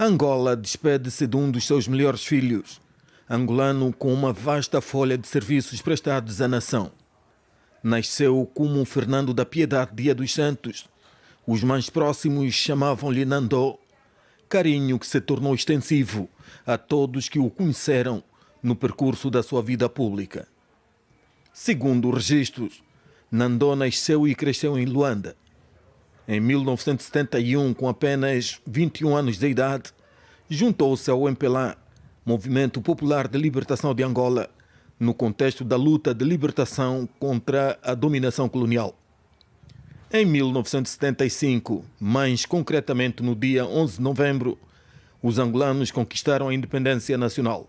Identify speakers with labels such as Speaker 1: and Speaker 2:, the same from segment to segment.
Speaker 1: Angola despede-se de um dos seus melhores filhos, angolano com uma vasta folha de serviços prestados à nação. Nasceu como Fernando da Piedade Dia dos Santos. Os mais próximos chamavam-lhe Nandó, carinho que se tornou extensivo a todos que o conheceram no percurso da sua vida pública. Segundo registros, Nandó nasceu e cresceu em Luanda. Em 1971, com apenas 21 anos de idade, juntou-se ao MPLA, Movimento Popular de Libertação de Angola, no contexto da luta de libertação contra a dominação colonial. Em 1975, mais concretamente no dia 11 de novembro, os angolanos conquistaram a independência nacional.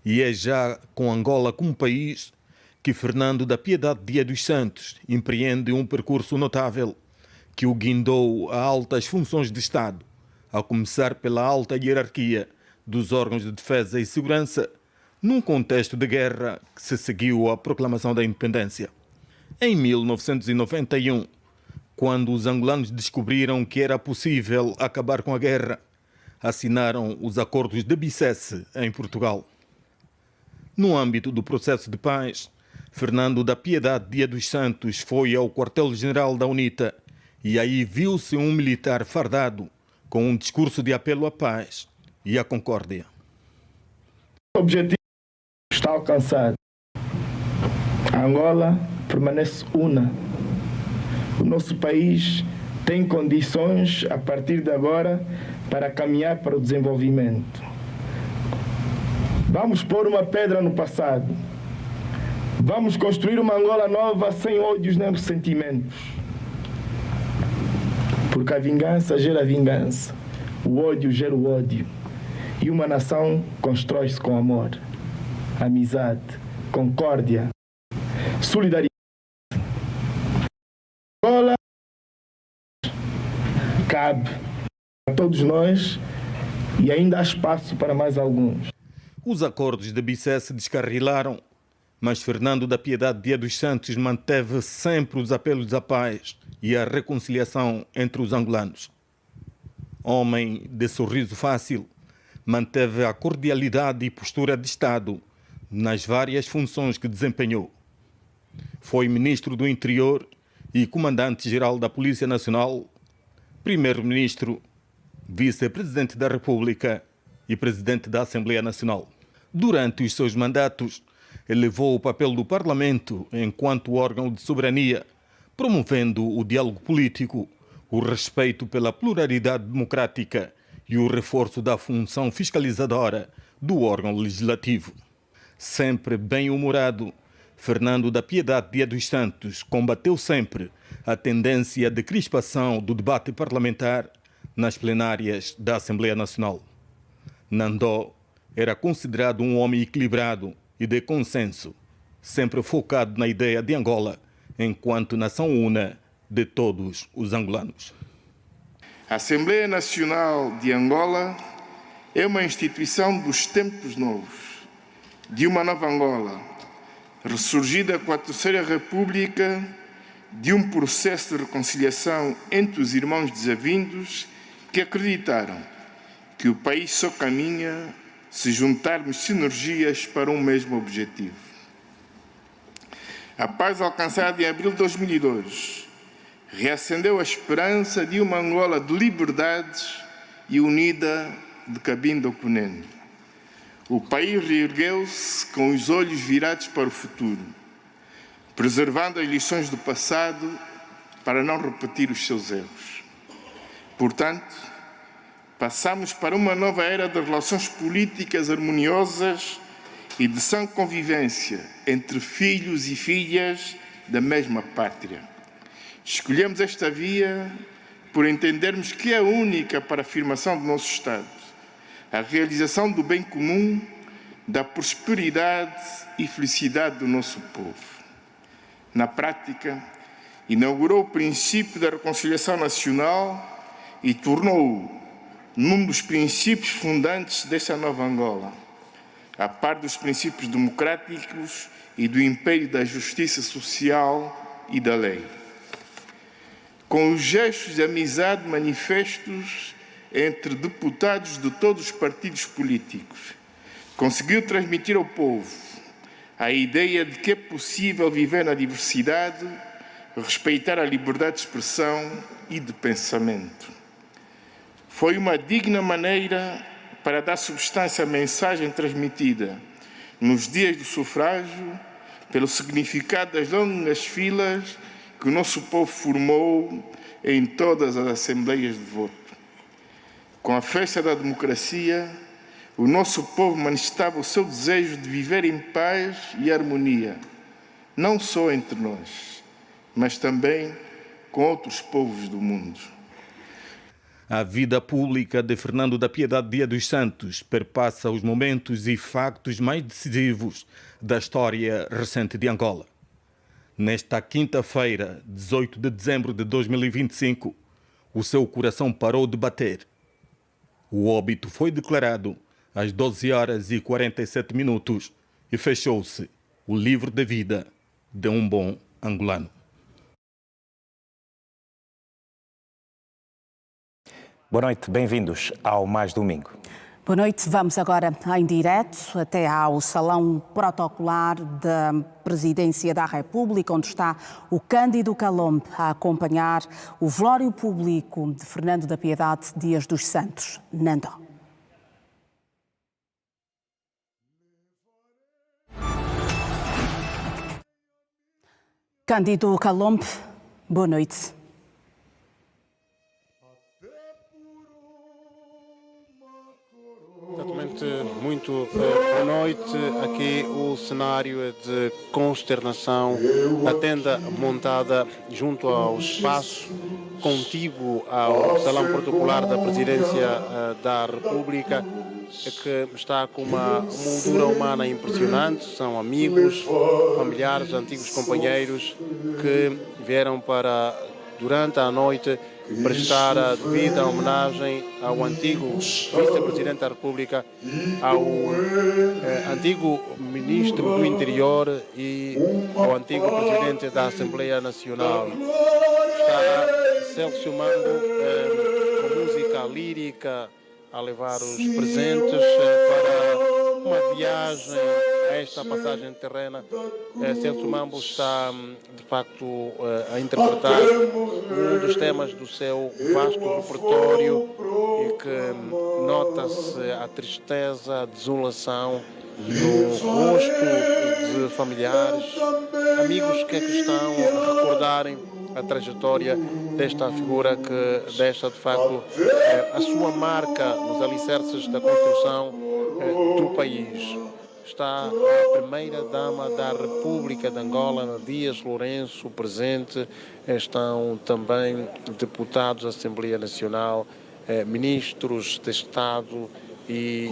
Speaker 1: E é já com Angola como país que Fernando da Piedade Dia dos Santos empreende um percurso notável que o guindou a altas funções de Estado, a começar pela alta hierarquia dos órgãos de defesa e segurança, num contexto de guerra que se seguiu à proclamação da independência. Em 1991, quando os angolanos descobriram que era possível acabar com a guerra, assinaram os Acordos de Bicesse em Portugal. No âmbito do processo de paz, Fernando da Piedade Dia dos Santos foi ao quartel-general da UNITA e aí viu-se um militar fardado com um discurso de apelo à paz e à concórdia.
Speaker 2: O objetivo está alcançado. A Angola permanece una. O nosso país tem condições, a partir de agora, para caminhar para o desenvolvimento. Vamos pôr uma pedra no passado. Vamos construir uma Angola nova sem ódios nem ressentimentos. Porque a vingança gera vingança, o ódio gera o ódio. E uma nação constrói-se com amor, amizade, concórdia, solidariedade. Angola cabe a todos nós e ainda há espaço para mais alguns.
Speaker 1: Os acordos de Bicesse descarrilaram, mas Fernando da Piedade Dia dos Santos manteve sempre os apelos à paz e à reconciliação entre os angolanos. Homem de sorriso fácil, manteve a cordialidade e postura de Estado nas várias funções que desempenhou. Foi ministro do Interior e comandante-geral da Polícia Nacional, primeiro-ministro, vice-presidente da República e presidente da Assembleia Nacional. Durante os seus mandatos, elevou o papel do Parlamento enquanto órgão de soberania, promovendo o diálogo político, o respeito pela pluralidade democrática e o reforço da função fiscalizadora do órgão legislativo. Sempre bem-humorado, Fernando da Piedade Dia dos Santos combateu sempre a tendência de crispação do debate parlamentar nas plenárias da Assembleia Nacional. Nandó era considerado um homem equilibrado e de consenso, sempre focado na ideia de Angola enquanto nação una de todos os angolanos.
Speaker 3: A Assembleia Nacional de Angola é uma instituição dos tempos novos, de uma nova Angola, ressurgida com a Terceira República, de um processo de reconciliação entre os irmãos desavindos que acreditaram que o país só caminha se juntarmos sinergias para um mesmo objetivo. A paz alcançada em abril de 2002 reacendeu a esperança de uma Angola de liberdades e unida de Cabinda ao Cunene. O país reergueu-se com os olhos virados para o futuro, preservando as lições do passado para não repetir os seus erros. Portanto, passamos para uma nova era de relações políticas harmoniosas e de sã convivência entre filhos e filhas da mesma pátria. Escolhemos esta via por entendermos que é única para a afirmação do nosso Estado, a realização do bem comum, da prosperidade e felicidade do nosso povo. Na prática, inaugurou o princípio da reconciliação nacional e tornou-o num dos princípios fundantes desta nova Angola, a par dos princípios democráticos e do império da justiça social e da lei. Com os gestos de amizade manifestos entre deputados de todos os partidos políticos. Conseguiu transmitir ao povo a ideia de que é possível viver na diversidade, respeitar a liberdade de expressão e de pensamento. Foi uma digna maneira para dar substância à mensagem transmitida nos dias do sufrágio, pelo significado das longas filas que o nosso povo formou em todas as assembleias de voto. Com a festa da democracia, o nosso povo manifestava o seu desejo de viver em paz e harmonia, não só entre nós, mas também com outros povos do mundo.
Speaker 1: A vida pública de Fernando da Piedade Dia dos Santos perpassa os momentos e factos mais decisivos da história recente de Angola. Nesta quinta-feira, 18 de dezembro de 2025, o seu coração parou de bater. O óbito foi declarado às 12 horas e 47 minutos e fechou-se o livro de vida de um bom angolano.
Speaker 4: Boa noite, bem-vindos ao Mais Domingo.
Speaker 5: Boa noite, vamos agora em direto até ao Salão Protocolar da Presidência da República, onde está o Cândido Calombe a acompanhar o velório público de Fernando da Piedade Dias dos Santos, Nandó. Cândido Calombe, boa noite.
Speaker 6: Exatamente, muito boa noite. Aqui o cenário é de consternação, a tenda montada junto ao espaço contíguo ao Salão Protocolar da Presidência da República, que está com uma moldura humana impressionante. São amigos, familiares, antigos companheiros que vieram para, durante a noite, prestar a devida homenagem ao antigo vice-presidente da República, ao antigo ministro do Interior e ao antigo presidente da Assembleia Nacional. Está Celso Mango com música lírica a levar os presentes para uma viagem a esta passagem terrena. Celso Mambo está, de facto, a interpretar um dos temas do seu vasto repertório e que nota-se a tristeza, a desolação no rosto de familiares, amigos que estão a recordarem a trajetória desta figura que deixa, de facto, a sua marca nos alicerces da construção do país. Está a primeira-dama da República de Angola, Dias Lourenço, presente. Estão também deputados da Assembleia Nacional, ministros de Estado e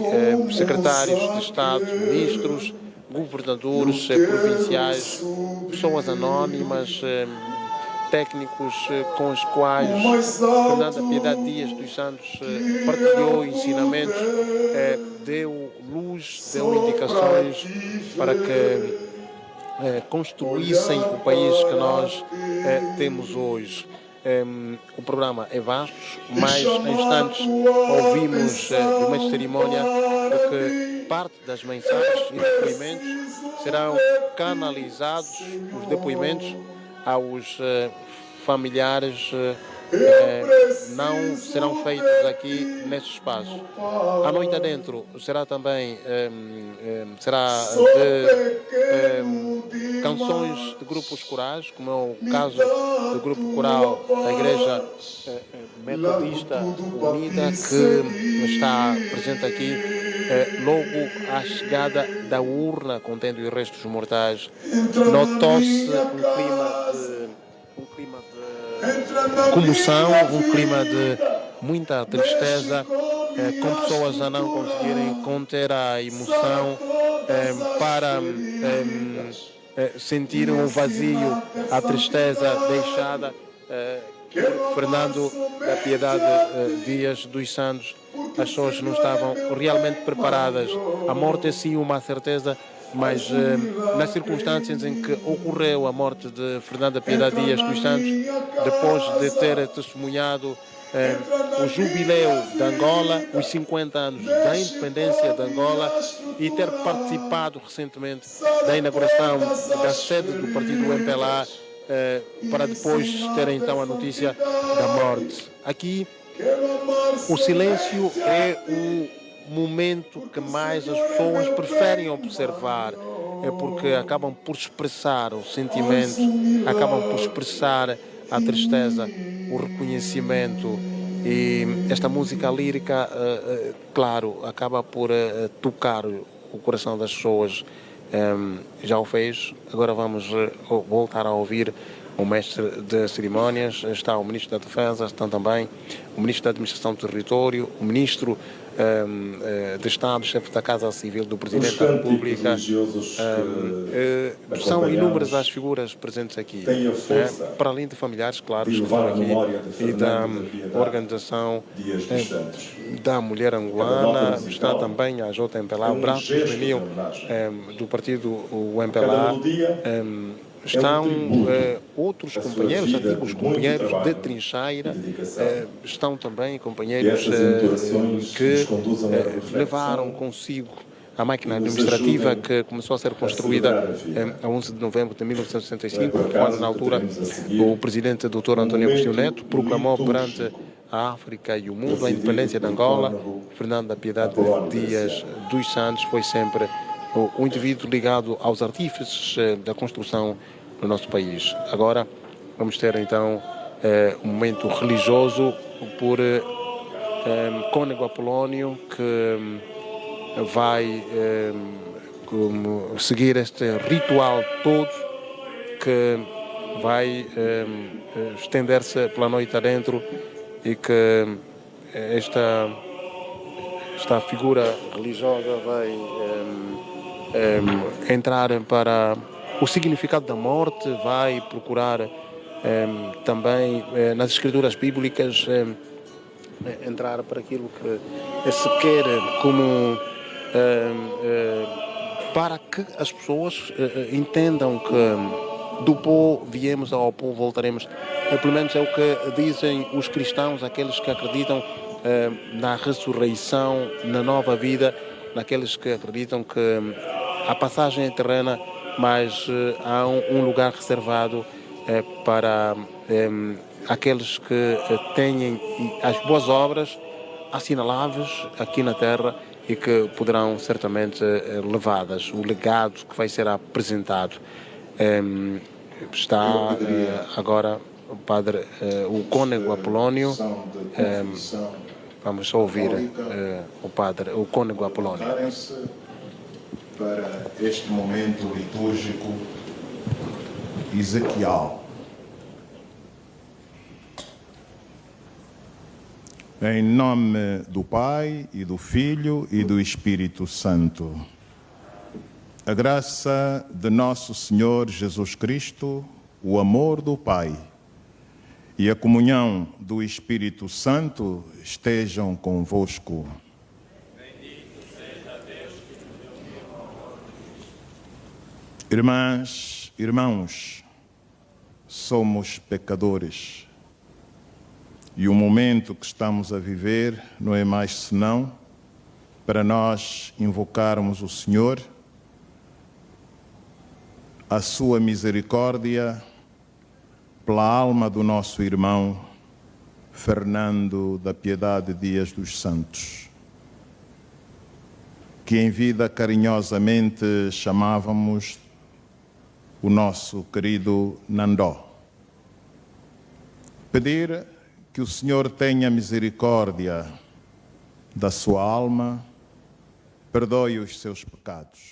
Speaker 6: secretários de Estado, ministros, governadores provinciais, pessoas anónimas, técnicos com os quais Fernando da Piedade Dias dos Santos partilhou ensinamentos, deu luz, deu indicações para que construíssem o país que nós temos hoje. O programa é vasto, mas em instantes ouvimos de uma cerimónia que parte das mensagens e depoimentos serão canalizados, os depoimentos aos familiares não serão feitos aqui neste espaço. A noite adentro será também de canções de grupos corais, como é o caso do grupo coral da Igreja Metodista Unida, que está presente aqui logo à chegada da urna contendo os restos mortais. Notou-se um clima de comoção, um clima de muita tristeza, com pessoas a não conseguirem conter a emoção para sentir um vazio, a tristeza deixada por Fernando da Piedade Dias dos Santos. As pessoas não estavam realmente preparadas. A morte é sim uma certeza, mas nas circunstâncias em que ocorreu a morte de Fernanda Piedade Dias dos Santos, depois de ter testemunhado o jubileu de Angola, os 50 anos da independência de Angola e ter participado recentemente da inauguração da sede do partido MPLA, para depois ter então a notícia da morte. Aqui, o silêncio é o momento que mais as pessoas preferem observar, porque acabam por expressar o sentimento, acabam por expressar a tristeza, o reconhecimento. E esta música lírica, claro, acaba por tocar o coração das pessoas. Já o fez. Agora vamos voltar a ouvir o mestre de cerimónias. Está o Ministro da Defesa, estão também o Ministro da Administração do Território, o Ministro de Estado, chefe da Casa Civil do Presidente da República. São inúmeras as figuras presentes aqui, para além de familiares, claro, que estão aqui, e da organização da mulher angolana. Está também a JMPLA, o braço juvenil do partido MPLA. Estão outros companheiros, antigos companheiros de trincheira, estão também companheiros que levaram consigo a máquina administrativa que começou a ser construída a 11 de novembro de 1965, quando, na altura, o presidente Dr. António Agostinho Neto proclamou perante a África e o mundo a independência de Angola. Fernanda Piedade Dias dos Santos foi sempre o indivíduo ligado aos artífices da construção do nosso país. Agora vamos ter então um momento religioso por Cônego Apolónio, que vai seguir este ritual todo, que vai estender-se pela noite adentro, e que esta figura religiosa vai entrar para o significado da morte, vai procurar também nas escrituras bíblicas entrar para aquilo que se quer como para que as pessoas entendam que do pó viemos, ao pó voltaremos. Pelo menos é o que dizem os cristãos, aqueles que acreditam na ressurreição, na nova vida, naqueles que acreditam que a passagem é terrena, mas há um lugar reservado para aqueles que têm as boas obras assinaláveis aqui na terra e que poderão certamente levadas. O legado que vai ser apresentado. Está agora o padre, o Cônego Apolónio. Vamos ouvir o padre, o Cônego Apolónio.
Speaker 7: Para este momento litúrgico ezequial. Em nome do Pai, e do Filho, e do Espírito Santo. A graça de nosso Senhor Jesus Cristo, o amor do Pai e a comunhão do Espírito Santo estejam convosco. Irmãs, irmãos, somos pecadores. E o momento que estamos a viver não é mais senão para nós invocarmos o Senhor, a sua misericórdia pela alma do nosso irmão Fernando da Piedade Dias dos Santos, que em vida carinhosamente chamávamos o nosso querido Nandó. Pedir que o Senhor tenha misericórdia da sua alma, perdoe os seus pecados.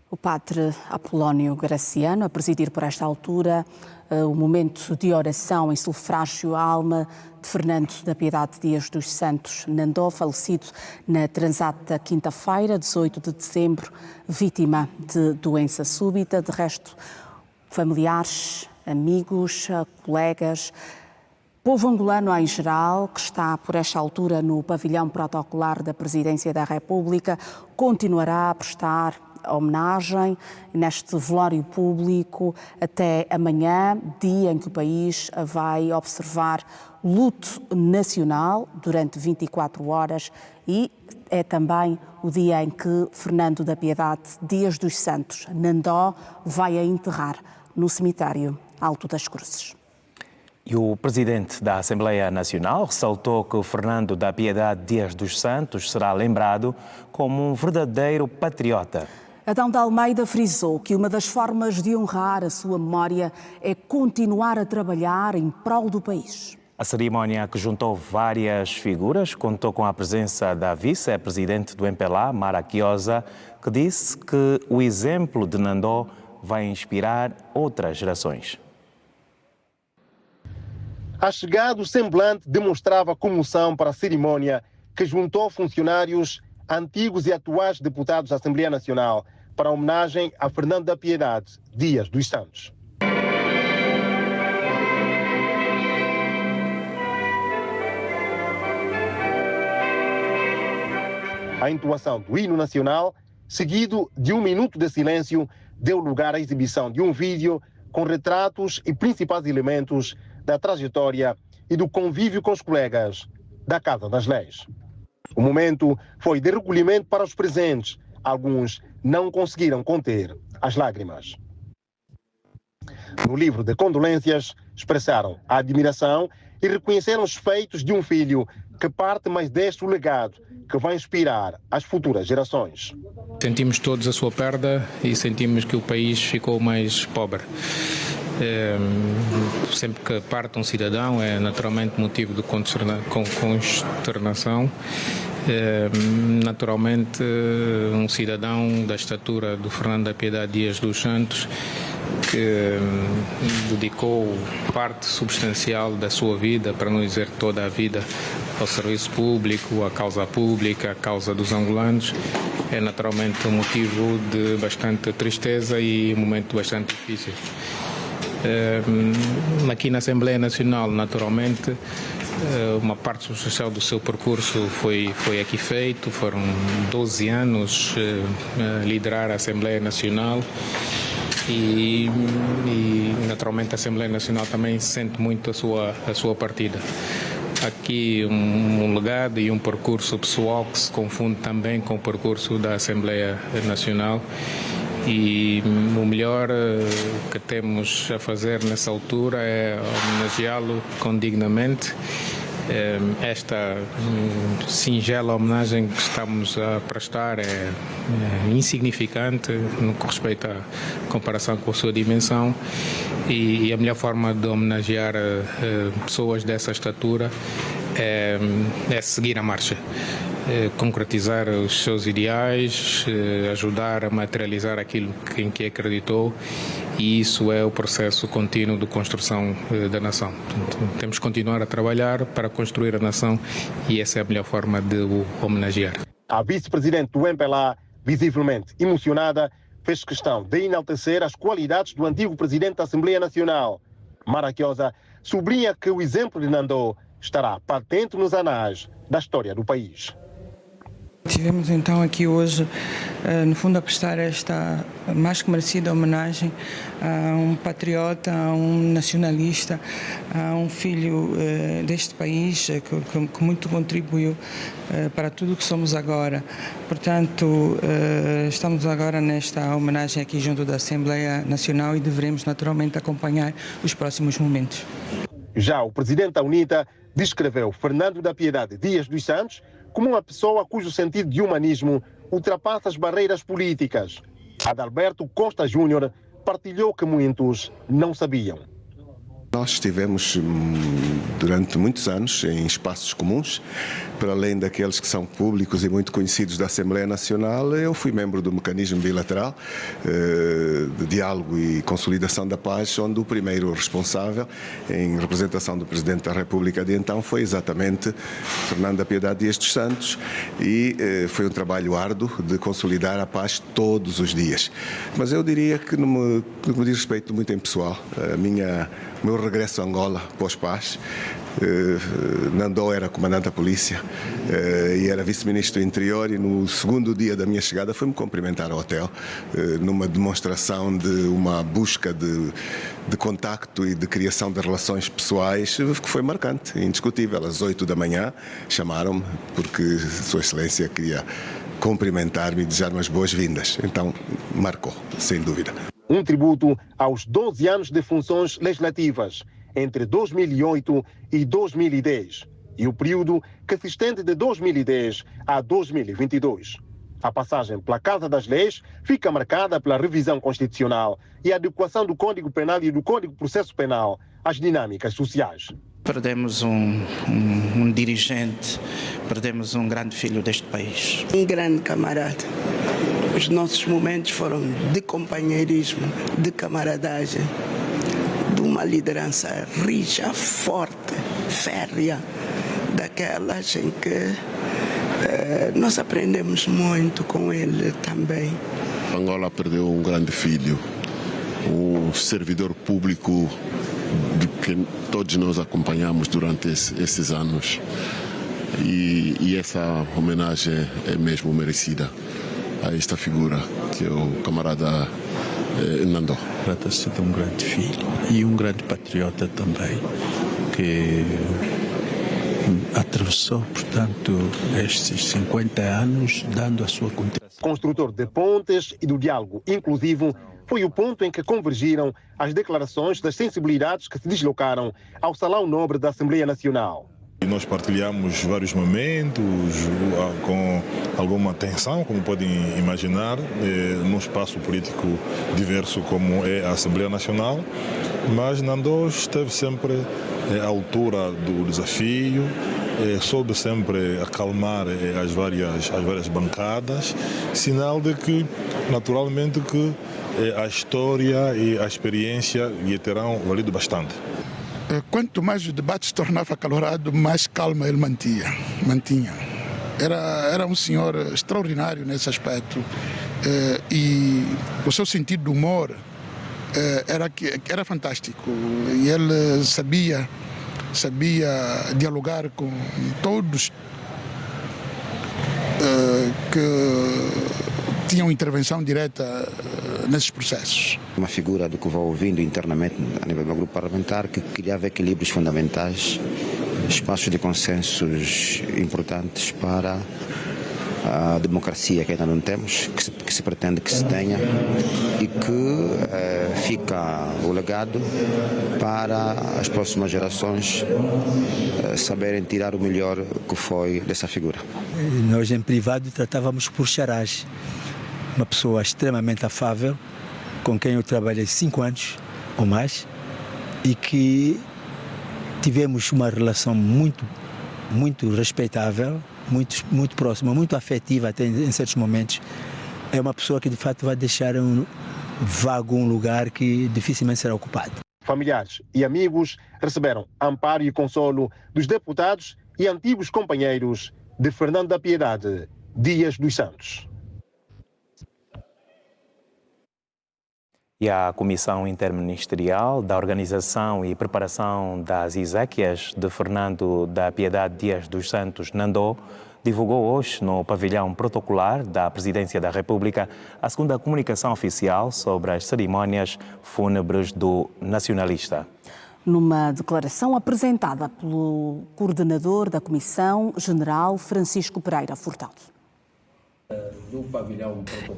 Speaker 5: O padre Apolónio Graciano a presidir por esta altura o momento de oração em sufrágio à alma de Fernando da Piedade Dias dos Santos Nandó, falecido na transata quinta-feira, 18 de dezembro, vítima de doença súbita. De resto, familiares, amigos, colegas Povo angolano em geral, que está por esta altura no pavilhão protocolar da Presidência da República, continuará a prestar homenagem neste velório público até amanhã, dia em que o país vai observar luto nacional durante 24 horas e é também o dia em que Fernando da Piedade Dias dos Santos, Nandó, vai a enterrar no cemitério Alto das Cruzes.
Speaker 4: E o presidente da Assembleia Nacional ressaltou que Fernando da Piedade Dias dos Santos será lembrado como um verdadeiro patriota.
Speaker 5: Adão de Almeida frisou que uma das formas de honrar a sua memória é continuar a trabalhar em prol do país.
Speaker 4: A cerimónia, que juntou várias figuras, contou com a presença da vice-presidente do MPLA, Mara Chiosa, que disse que o exemplo de Nandó vai inspirar outras gerações.
Speaker 6: A chegada do semblante demonstrava comoção para a cerimónia que juntou funcionários, antigos e atuais deputados da Assembleia Nacional para a homenagem a Fernando da Piedade Dias dos Santos. A entoação do hino nacional, seguido de 1 minuto de silêncio, deu lugar à exibição de um vídeo com retratos e principais elementos da trajetória e do convívio com os colegas da Casa das Leis. O momento foi de recolhimento para os presentes. Alguns não conseguiram conter as lágrimas. No livro de condolências, expressaram a admiração e reconheceram os feitos de um filho que parte, mas deixa o legado que vai inspirar as futuras gerações.
Speaker 8: Sentimos todos a sua perda e sentimos que o país ficou mais pobre. Sempre que parte um cidadão é naturalmente motivo de consternação. Naturalmente, um cidadão da estatura do Fernando da Piedade Dias dos Santos, que dedicou parte substancial da sua vida, para não dizer toda a vida, ao serviço público, à causa pública, à causa dos angolanos, é naturalmente um motivo de bastante tristeza e um momento bastante difícil. Aqui na Assembleia Nacional, naturalmente, uma parte substancial do seu percurso foi aqui feito. Foram 12 anos a liderar a Assembleia Nacional e naturalmente a Assembleia Nacional também sente muito a sua partida. Aqui um legado e um percurso pessoal que se confunde também com o percurso da Assembleia Nacional. E o melhor que temos a fazer nessa altura é homenageá-lo condignamente. Esta singela homenagem que estamos a prestar é insignificante no que respeita à comparação com a sua dimensão, e a melhor forma de homenagear pessoas dessa estatura é seguir a marcha. Concretizar os seus ideais, ajudar a materializar aquilo em que acreditou, e isso é o processo contínuo de construção da nação. Portanto, temos que continuar a trabalhar para construir a nação e essa é a melhor forma de o homenagear.
Speaker 6: A vice-presidente do MPLA, visivelmente emocionada, fez questão de enaltecer as qualidades do antigo presidente da Assembleia Nacional. Mara Chiosa sublinha que o exemplo de Nandó estará patente nos anais da história do país.
Speaker 9: Estivemos então aqui hoje, no fundo, a prestar esta mais que merecida homenagem a um patriota, a um nacionalista, a um filho deste país que muito contribuiu para tudo o que somos agora. Portanto, estamos agora nesta homenagem aqui junto da Assembleia Nacional e deveremos naturalmente acompanhar os próximos momentos.
Speaker 6: Já o presidente da UNITA descreveu Fernando da Piedade Dias dos Santos como uma pessoa cujo sentido de humanismo ultrapassa as barreiras políticas. Adalberto Costa Júnior partilhou que muitos não sabiam.
Speaker 10: Nós estivemos durante muitos anos em espaços comuns, para além daqueles que são públicos e muito conhecidos da Assembleia Nacional. Eu fui membro do mecanismo bilateral de diálogo e consolidação da paz, onde o primeiro responsável, em representação do Presidente da República de então, foi exatamente Fernando da Piedade Dias dos Santos, e foi um trabalho árduo de consolidar a paz todos os dias. Mas eu diria que, no que me diz respeito muito em pessoal, a minha meu regresso a Angola pós-paz. Nandó era comandante da polícia e era vice-ministro do interior, e no segundo dia da minha chegada foi-me cumprimentar ao hotel, numa demonstração de uma busca de contacto e de criação de relações pessoais que foi marcante, indiscutível. Às 8 da manhã chamaram-me porque Sua Excelência queria cumprimentar-me e desejar-me as boas-vindas. Então marcou, sem dúvida.
Speaker 6: Um tributo aos 12 anos de funções legislativas entre 2008 e 2010, e o período que se estende de 2010 a 2022. A passagem pela Casa das Leis fica marcada pela revisão constitucional e a adequação do Código Penal e do Código de Processo Penal às dinâmicas sociais.
Speaker 11: Perdemos um dirigente, perdemos um grande filho deste país.
Speaker 12: Um grande camarada. Os nossos momentos foram de companheirismo, de camaradagem, de uma liderança rija, forte, férrea, daquelas em que nós aprendemos muito com ele também.
Speaker 13: Angola perdeu um grande filho, um servidor público de que todos nós acompanhamos durante esses anos, e essa homenagem é mesmo merecida a esta figura que é o camarada Nandó.
Speaker 14: Trata-se de um grande filho e um grande patriota também, que atravessou, portanto, estes 50 anos dando a sua contribuição.
Speaker 6: Construtor de pontes e do diálogo inclusivo, foi o ponto em que convergiram as declarações das sensibilidades que se deslocaram ao Salão Nobre da Assembleia Nacional.
Speaker 15: Nós partilhamos vários momentos com alguma tensão, como podem imaginar, num espaço político diverso como é a Assembleia Nacional, mas Nandó esteve sempre à altura do desafio, soube sempre acalmar as várias bancadas, sinal de que, naturalmente, que a história e a experiência lhe terão valido bastante.
Speaker 16: Quanto mais o debate se tornava acalorado, mais calma ele mantinha. Era um senhor extraordinário nesse aspecto, e o seu sentido de humor era fantástico, e ele sabia dialogar com todos que tinham intervenção direta nesses processos.
Speaker 17: Uma figura do que vou ouvindo internamente a nível do meu grupo parlamentar, que criava equilíbrios fundamentais, espaços de consensos importantes para a democracia que ainda não temos, que se pretende que se tenha, e que fica o legado para as próximas gerações saberem tirar o melhor que foi dessa figura.
Speaker 18: Nós em privado tratávamos por Charás, uma pessoa extremamente afável, com quem eu trabalhei 5 anos ou mais, e que tivemos uma relação muito respeitável, muito próxima, muito afetiva até em certos momentos. É uma pessoa que de fato vai deixar um lugar que dificilmente será ocupado.
Speaker 6: Familiares e amigos receberam amparo e consolo dos deputados e antigos companheiros de Fernando da Piedade Dias dos Santos.
Speaker 4: E a Comissão Interministerial da Organização e Preparação das Exéquias de Fernando da Piedade Dias dos Santos, Nandó, divulgou hoje no pavilhão protocolar da Presidência da República a segunda comunicação oficial sobre as cerimónias fúnebres do nacionalista.
Speaker 5: Numa declaração apresentada pelo coordenador da Comissão, General Francisco Pereira Furtado.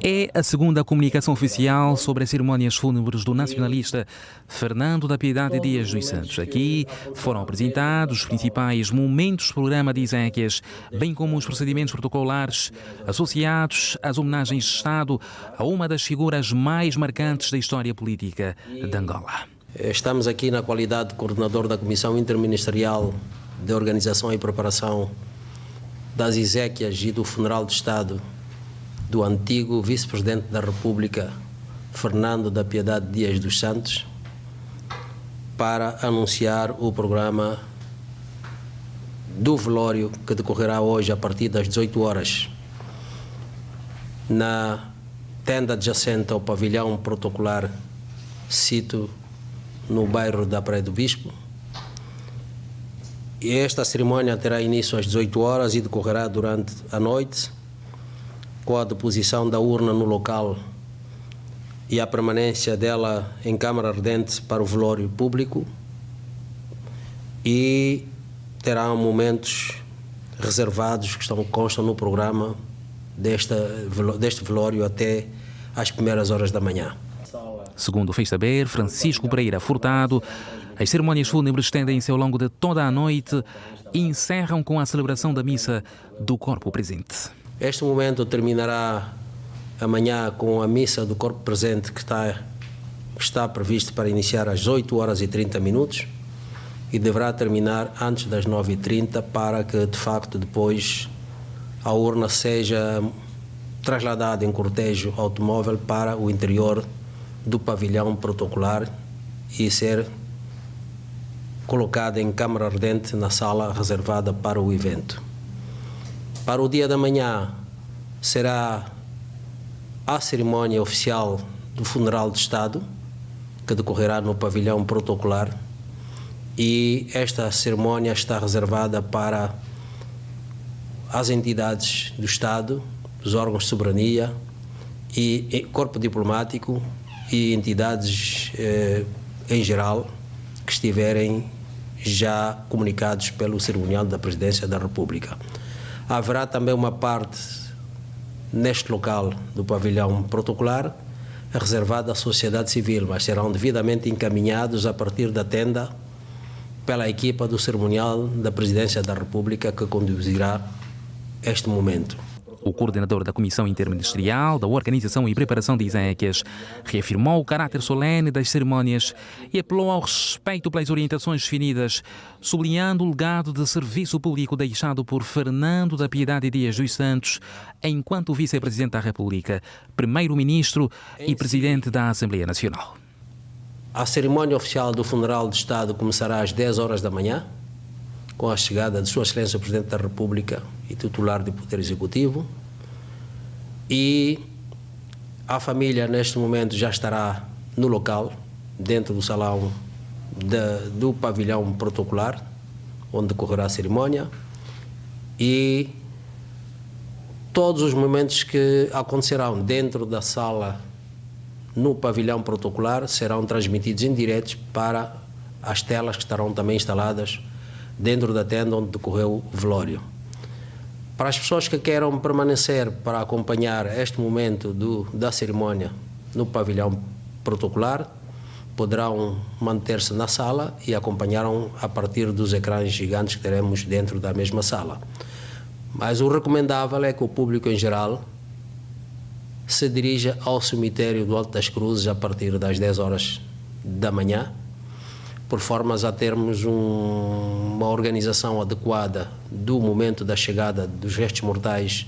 Speaker 19: É a segunda comunicação oficial sobre as cerimónias fúnebres do nacionalista Fernando da Piedade Dias dos Santos. Aqui foram apresentados os principais momentos do programa de exéquias, bem como os procedimentos protocolares associados às homenagens de Estado a uma das figuras mais marcantes da história política de Angola.
Speaker 20: Estamos aqui na qualidade de coordenador da Comissão Interministerial de Organização e Preparação das Exéquias e do Funeral de Estado do antigo vice-presidente da República, Fernando da Piedade Dias dos Santos, para anunciar o programa do velório que decorrerá hoje a partir das 18 horas na tenda adjacente ao pavilhão protocolar, sítio no bairro da Praia do Bispo. E esta cerimónia terá início às 18 horas e decorrerá durante a noite, com a deposição da urna no local e a permanência dela em câmara ardente para o velório público, e terá momentos reservados que constam no programa deste velório até às primeiras horas da manhã.
Speaker 19: Segundo fez saber Francisco Pereira Furtado, as cerimónias fúnebres estendem-se ao longo de toda a noite e encerram com a celebração da missa do corpo presente.
Speaker 20: Este momento terminará amanhã com a missa do corpo presente, que está previsto para iniciar às 8 horas e 30 minutos e deverá terminar antes das 9h30, para que, de facto, depois a urna seja trasladada em cortejo automóvel para o interior do pavilhão protocolar e ser colocada em câmara ardente na sala reservada para o evento. Para o dia da manhã será a cerimónia oficial do funeral de Estado, que decorrerá no pavilhão protocolar, e esta cerimónia está reservada para as entidades do Estado, os órgãos de soberania e corpo diplomático e entidades em geral que estiverem já comunicados pelo cerimonial da Presidência da República. Haverá também uma parte neste local do pavilhão protocolar reservada à sociedade civil, mas serão devidamente encaminhados a partir da tenda pela equipa do cerimonial da Presidência da República, que conduzirá este momento.
Speaker 19: O coordenador da Comissão Interministerial da Organização e Preparação de Exéquias reafirmou o caráter solene das cerimónias e apelou ao respeito pelas orientações definidas, sublinhando o legado de serviço público deixado por Fernando da Piedade Dias dos Santos, enquanto Vice-Presidente da República, Primeiro-Ministro e Presidente da Assembleia Nacional.
Speaker 20: A cerimónia oficial do funeral de Estado começará às 10 horas da manhã, com a chegada de Sua Excelência o Presidente da República e titular do Poder Executivo, e a família neste momento já estará no local, dentro do salão do pavilhão protocolar, onde decorrerá a cerimónia, e todos os momentos que acontecerão dentro da sala no pavilhão protocolar serão transmitidos em direto para as telas que estarão também instaladas dentro da tenda onde decorreu o velório. Para as pessoas que queiram permanecer para acompanhar este momento da cerimónia no pavilhão protocolar, poderão manter-se na sala e acompanharão a partir dos ecrãs gigantes que teremos dentro da mesma sala. Mas o recomendável é que o público em geral se dirija ao cemitério do Alto das Cruzes a partir das 10 horas da manhã, por formas a termos uma organização adequada do momento da chegada dos restos mortais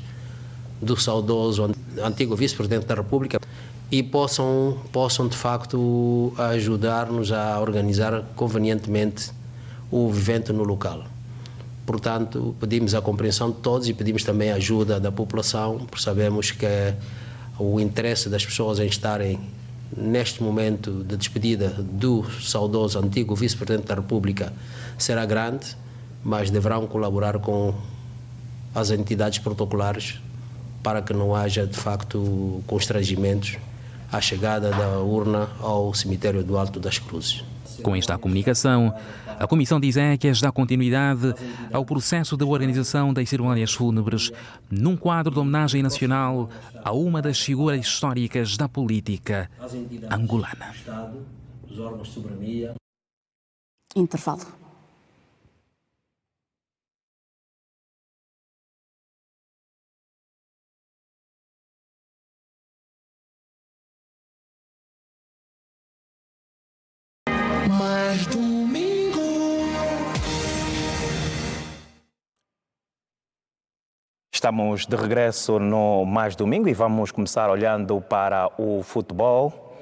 Speaker 20: do saudoso antigo Vice-Presidente da República, e possam de facto ajudar-nos a organizar convenientemente o vivente no local. Portanto, pedimos a compreensão de todos e pedimos também a ajuda da população, porque sabemos que o interesse das pessoas em estarem neste momento de despedida do saudoso antigo Vice-Presidente da República será grande, mas deverão colaborar com as entidades protocolares para que não haja, de facto, constrangimentos à chegada da urna ao cemitério do Alto das Cruzes.
Speaker 19: Com esta comunicação, a Comissão de Exéquias dá continuidade ao processo de organização das cerimónias fúnebres num quadro de homenagem nacional a uma das figuras históricas da política angolana.
Speaker 5: Intervalo.
Speaker 21: Mais domingo.
Speaker 4: Estamos de regresso no Mais Domingo e vamos começar olhando para o futebol.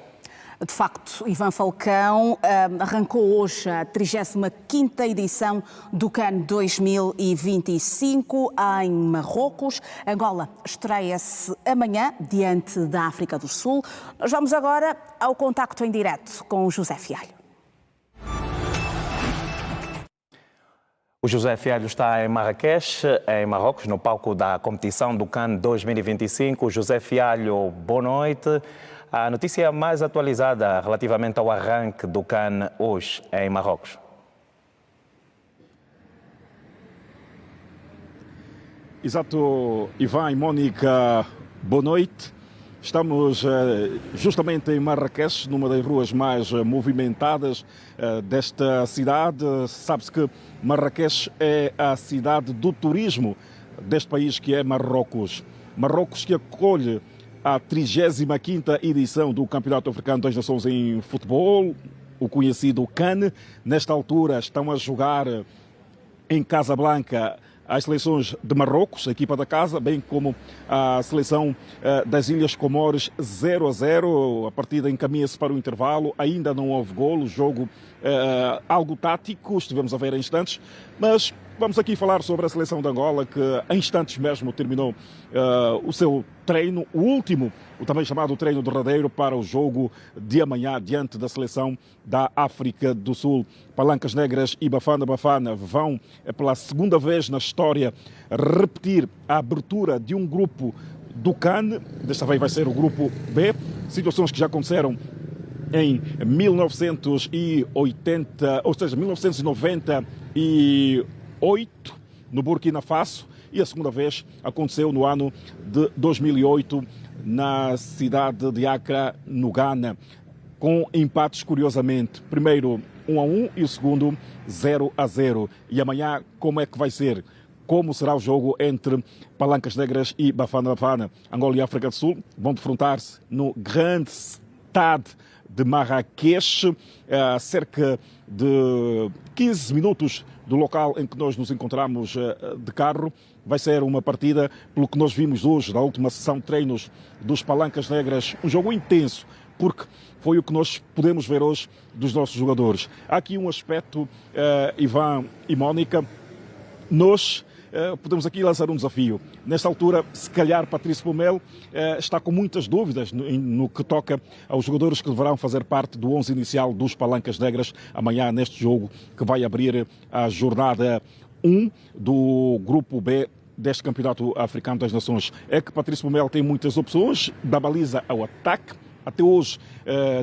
Speaker 5: De facto, Ivan Falcão arrancou hoje a 35ª edição do CAN 2025 em Marrocos. Angola estreia-se amanhã diante da África do Sul. Nós vamos agora ao contacto em direto com o José Fialho.
Speaker 4: O José Fialho está em Marrakech, em Marrocos, no palco da competição do CAN 2025. José Fialho, boa noite. A notícia mais atualizada relativamente ao arranque do CAN hoje em Marrocos.
Speaker 2: Exato, Ivan e Mónica, boa noite. Estamos justamente em Marrakech, numa das ruas mais movimentadas desta cidade. Sabe-se que Marrakech é a cidade do turismo deste país que é Marrocos. Marrocos que acolhe a 35ª edição do Campeonato Africano das Nações em Futebol, o conhecido CAN. Nesta altura estão a jogar em Casablanca as seleções de Marrocos, a equipa da casa, bem como a seleção das Ilhas Comores, 0-0. A partida encaminha-se para o intervalo, ainda não houve golo, o jogo algo tático, estivemos a ver em instantes, mas vamos aqui falar sobre a seleção de Angola, que em instantes mesmo terminou o seu treino, o último, o também chamado treino derradeiro para o jogo de amanhã diante da seleção da África do Sul. Palancas Negras e Bafana Bafana vão pela segunda vez na história repetir a abertura de um grupo do CAN. Desta vez vai ser o grupo B, situações que já aconteceram em 1980, ou seja, 1998 no Burkina Faso, e a segunda vez aconteceu no ano de 2008 na cidade de Accra, no Ghana, com empates curiosamente. Primeiro 1-1 e o segundo 0-0. E amanhã como é que vai ser? Como será o jogo entre Palancas Negras e Bafana Bafana? Angola e África do Sul vão defrontar-se no Grande Stade de Marrakech, a cerca de 15 minutos do local em que nós nos encontramos de carro. Vai ser uma partida, pelo que nós vimos hoje, da última sessão de treinos dos Palancas Negras, um jogo intenso, porque foi o que nós podemos ver hoje dos nossos jogadores. Há aqui um aspecto, Ivan e Mónica, nós podemos aqui lançar um desafio. Nesta altura, se calhar, Patrício Pomel está com muitas dúvidas no que toca aos jogadores que deverão fazer parte do 11 inicial dos Palancas Negras amanhã neste jogo que vai abrir a jornada 1 do Grupo B deste Campeonato Africano das Nações. É que Patrício Pomel tem muitas opções, da baliza ao ataque. Até hoje,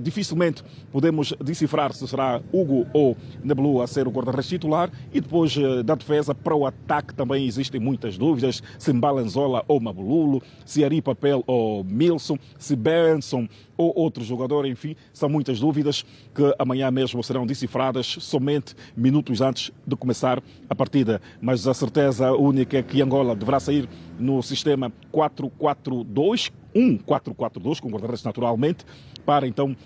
Speaker 2: dificilmente podemos decifrar se será Hugo ou Nebelu a ser o guarda-redes titular, e depois da defesa para o ataque também existem muitas dúvidas, se Mbalanzola ou Mabululo, se Ari Papel ou Milson, se Benson ou outro jogador, enfim, são muitas dúvidas que amanhã mesmo serão decifradas somente minutos antes de começar a partida. Mas a certeza única é que Angola deverá sair no sistema 4-4-2, 4-4-2, com guarda-redes naturalmente, para então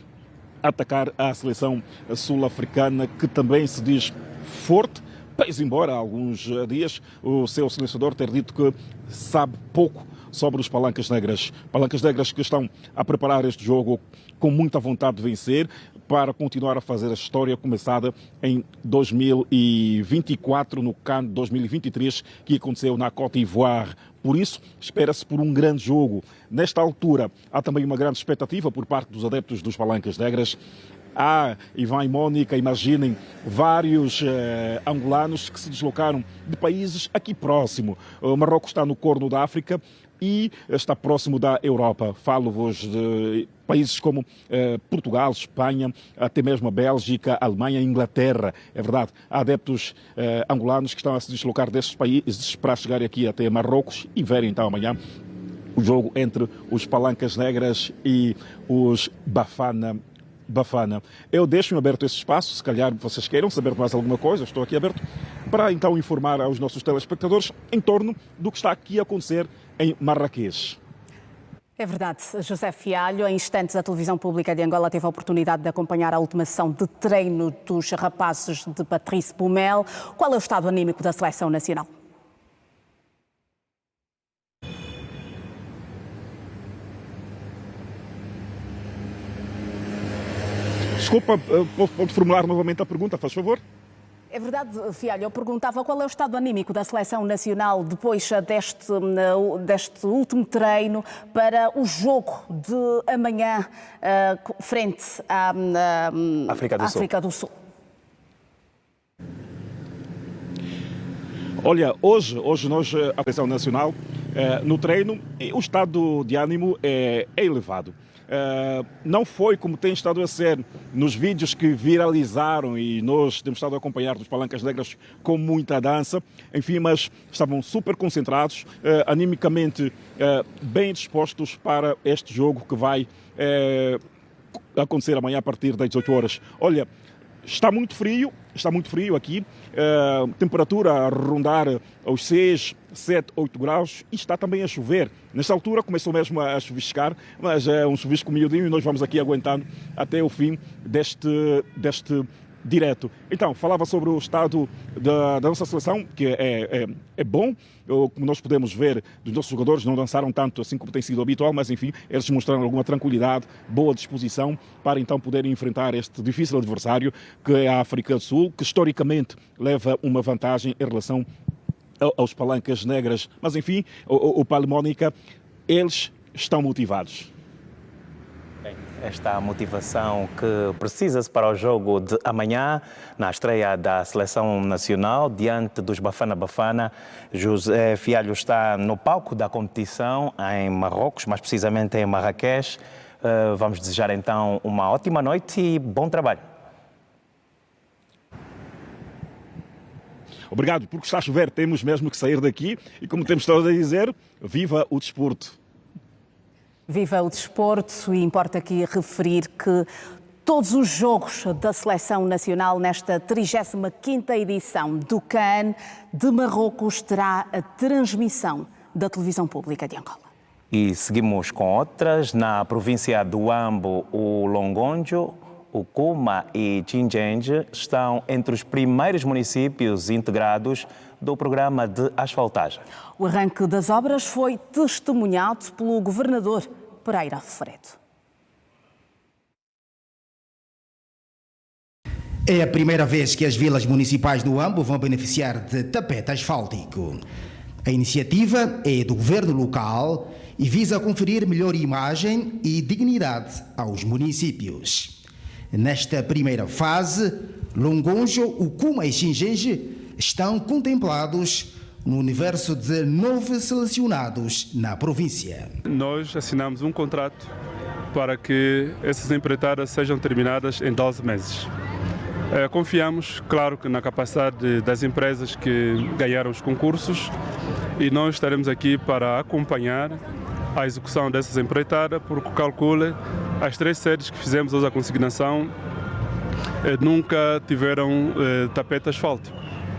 Speaker 2: atacar a seleção sul-africana, que também se diz forte, pese embora há alguns dias o seu selecionador ter dito que sabe pouco sobre os Palancas Negras. Palancas Negras que estão a preparar este jogo com muita vontade de vencer, para continuar a fazer a história começada em 2024, no CAN 2023, que aconteceu na Côte d'Ivoire. Por isso, espera-se por um grande jogo. Nesta altura, há também uma grande expectativa por parte dos adeptos dos Palancas Negras. Há, Ivan e Mónica, imaginem, vários angolanos que se deslocaram de países aqui próximo. O Marrocos está no Corno da África e está próximo da Europa. Falo-vos de países como Portugal, Espanha, até mesmo a Bélgica, a Alemanha e a Inglaterra. É verdade, há adeptos angolanos que estão a se deslocar desses países para chegar aqui até Marrocos e verem então amanhã o jogo entre os Palancas Negras e os Bafana. Eu deixo-me aberto esse espaço, se calhar vocês queiram saber mais alguma coisa, estou aqui aberto para então informar aos nossos telespectadores em torno do que está aqui a acontecer em Marrakech.
Speaker 5: É verdade, José Fialho. Em instantes, a televisão pública de Angola teve a oportunidade de acompanhar a última sessão de treino dos rapazes de Patrício Pomel. Qual é o estado anímico da seleção nacional?
Speaker 2: Desculpa, pode formular novamente a pergunta, faz favor?
Speaker 5: É verdade, Fialho, eu perguntava qual é o estado anímico da seleção nacional depois deste último treino para o jogo de amanhã frente à África do Sul.
Speaker 2: Olha, hoje nós, a seleção nacional, no treino, o estado de ânimo é elevado. Não foi como tem estado a ser nos vídeos que viralizaram e nós temos estado a acompanhar dos Palancas Negras com muita dança, enfim, mas estavam super concentrados, animicamente bem dispostos para este jogo que vai acontecer amanhã a partir das 18 horas. Olha, está muito frio aqui, temperatura a rondar aos 6, 7, 8 graus e está também a chover. Nesta altura começou mesmo a chuviscar, mas é um chuvisco miudinho e nós vamos aqui aguentando até o fim deste direto. Então, falava sobre o estado da nossa seleção, que é bom. Como nós podemos ver, os nossos jogadores não dançaram tanto assim como tem sido habitual, mas enfim, eles mostraram alguma tranquilidade, boa disposição para então poderem enfrentar este difícil adversário que é a África do Sul, que historicamente leva uma vantagem em relação aos Palancas Negras. Mas enfim, o Palmónica, eles estão motivados.
Speaker 4: Esta motivação que precisa-se para o jogo de amanhã, na estreia da Seleção Nacional, diante dos Bafana Bafana. José Fialho está no palco da competição em Marrocos, mais precisamente em Marrakech. Vamos desejar então uma ótima noite e bom trabalho.
Speaker 2: Obrigado, porque está a chover, temos mesmo que sair daqui e, como temos estado a dizer, viva o desporto.
Speaker 5: Viva o desporto, e importa aqui referir que todos os jogos da Seleção Nacional nesta 35ª edição do CAN de Marrocos terá a transmissão da televisão pública de Angola.
Speaker 4: E seguimos com outras. Na província do Ambo, o Longonjo, o Kuma e Chinchenge estão entre os primeiros municípios integrados do programa de asfaltagem.
Speaker 5: O arranque das obras foi testemunhado pelo governador Pereira Fredo.
Speaker 3: É a primeira vez que as vilas municipais do Ambo vão beneficiar de tapete asfáltico. A iniciativa é do governo local e visa conferir melhor imagem e dignidade aos municípios. Nesta primeira fase, Longonjo, o Kuma e Chinchenge estão contemplados no universo de 9 selecionados na província.
Speaker 22: Nós assinamos um contrato para que essas empreitadas sejam terminadas em 12 meses. Confiamos, claro, que na capacidade das empresas que ganharam os concursos, e nós estaremos aqui para acompanhar a execução dessas empreitadas, porque calcula as 3 sedes que fizemos hoje a consignação nunca tiveram tapete asfáltico.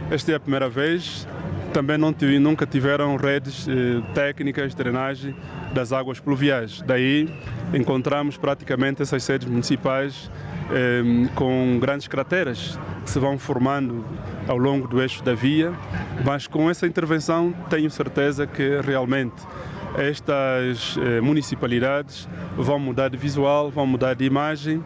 Speaker 22: Esta é a primeira vez. Também nunca tiveram redes técnicas de drenagem das águas pluviais. Daí encontramos praticamente essas sedes municipais com grandes crateras que se vão formando ao longo do eixo da via, mas com essa intervenção tenho certeza que realmente estas municipalidades vão mudar de visual, vão mudar de imagem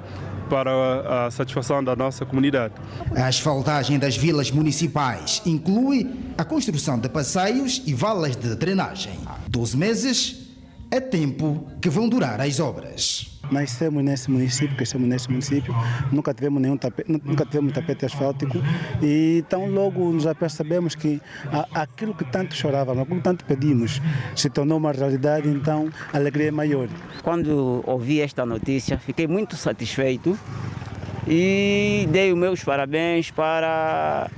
Speaker 22: para a satisfação da nossa comunidade.
Speaker 3: A asfaltagem das vilas municipais inclui a construção de passeios e valas de drenagem. 12 meses é tempo que vão durar as obras.
Speaker 23: Nascemos nesse município, crescemos nesse município, nunca tivemos tapete asfáltico, e então logo já percebemos que aquilo que tanto chorávamos, aquilo que tanto pedimos, se tornou uma realidade, então a alegria é maior.
Speaker 24: Quando ouvi esta notícia, fiquei muito satisfeito e dei os meus parabéns para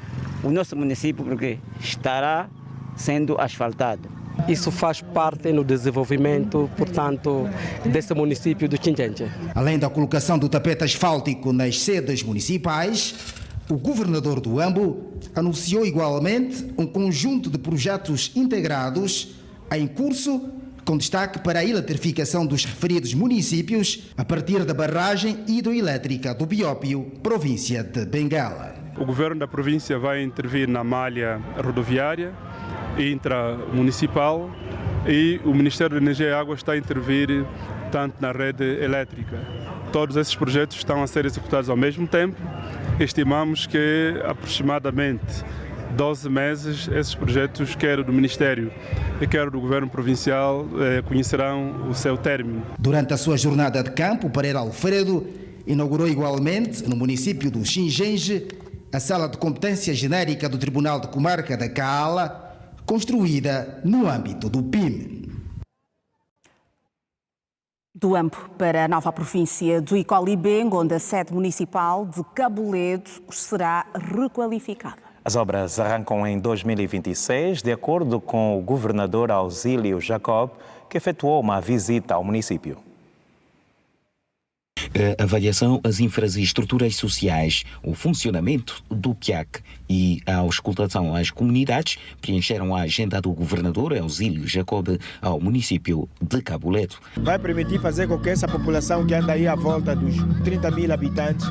Speaker 24: o nosso município, porque estará sendo asfaltado.
Speaker 25: Isso faz parte no desenvolvimento, portanto, desse município do Chinchenge.
Speaker 3: Além da colocação do tapete asfáltico nas sedes municipais, o governador do Ambo anunciou igualmente um conjunto de projetos integrados em curso, com destaque para a eletrificação dos referidos municípios a partir da barragem hidroelétrica do Biópio, província de Benguela.
Speaker 22: O governo da província vai intervir na malha rodoviária intramunicipal, e o Ministério da Energia e Água está a intervir tanto na rede elétrica. Todos esses projetos estão a ser executados ao mesmo tempo. Estimamos que aproximadamente 12 meses esses projetos, quer do Ministério e quer do Governo Provincial, conhecerão o seu término.
Speaker 3: Durante a sua jornada de campo, Pereira Alfredo inaugurou igualmente, no município do Chinchenge, a sala de competência genérica do Tribunal de Comarca da Cala, construída no âmbito do PIM.
Speaker 5: Do Ampo para a nova província do Icolibengo, onde a sede municipal de Caboledo será requalificada.
Speaker 4: As obras arrancam em 2026, de acordo com o governador Ausílio Jacob, que efetuou uma visita ao município.
Speaker 1: A avaliação às infraestruturas sociais, o funcionamento do PIAC e a auscultação às comunidades preencheram a agenda do governador Ausílio Jacob ao município de Caboledo.
Speaker 7: Vai permitir fazer com que essa população que anda aí à volta dos 30 mil habitantes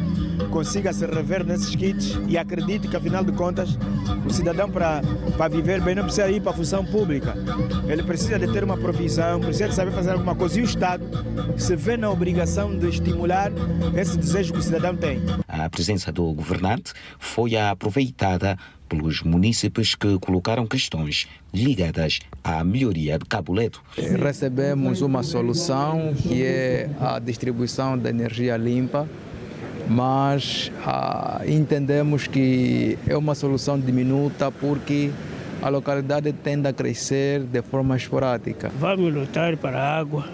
Speaker 7: consiga se rever nesses kits e acredite que, afinal de contas, o cidadão para viver bem não precisa ir para a função pública. Ele precisa de ter uma profissão, precisa de saber fazer alguma coisa e o Estado se vê na obrigação de estimular esse desejo que o cidadão tem.
Speaker 1: A presença do governante foi aproveitada pelos munícipes que colocaram questões ligadas à melhoria de Caboledo.
Speaker 8: Recebemos uma solução que é a distribuição de energia limpa, mas entendemos que é uma solução diminuta porque a localidade tende a crescer de forma esporádica.
Speaker 9: Vamos lutar para a água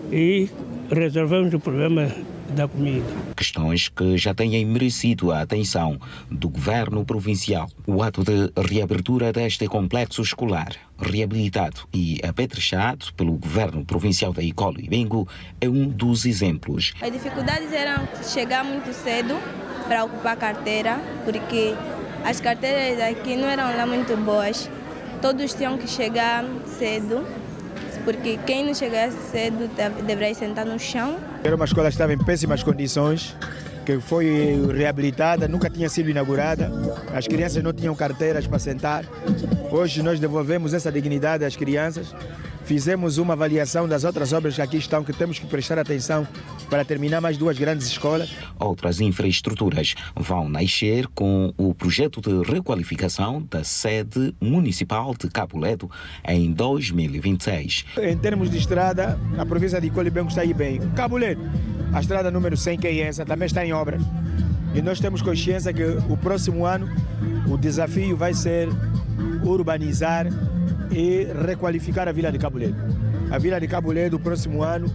Speaker 9: e resolvemos o problema da comida.
Speaker 1: Questões que já têm merecido a atenção do governo provincial. O ato de reabertura deste complexo escolar, reabilitado e apetrechado pelo governo provincial da Icolibengo, é um dos exemplos.
Speaker 10: As dificuldades eram chegar muito cedo para ocupar carteira, porque as carteiras aqui não eram lá muito boas. Todos tinham que chegar cedo, porque quem não chegasse cedo deveria sentar no chão.
Speaker 7: Era uma escola que estava em péssimas condições, que foi reabilitada, nunca tinha sido inaugurada. As crianças não tinham carteiras para sentar. Hoje nós devolvemos essa dignidade às crianças. Fizemos uma avaliação das outras obras que aqui estão, que temos que prestar atenção para terminar mais 2 grandes escolas.
Speaker 1: Outras infraestruturas vão nascer com o projeto de requalificação da sede municipal de Caboledo em 2026.
Speaker 7: Em termos de estrada, a província de Icolibengo está aí bem. Caboledo, a estrada número 100, que é essa, também está em obras. E nós temos consciência que o próximo ano o desafio vai ser urbanizar e requalificar a Vila de Caboledo. A Vila de Caboledo, o próximo ano,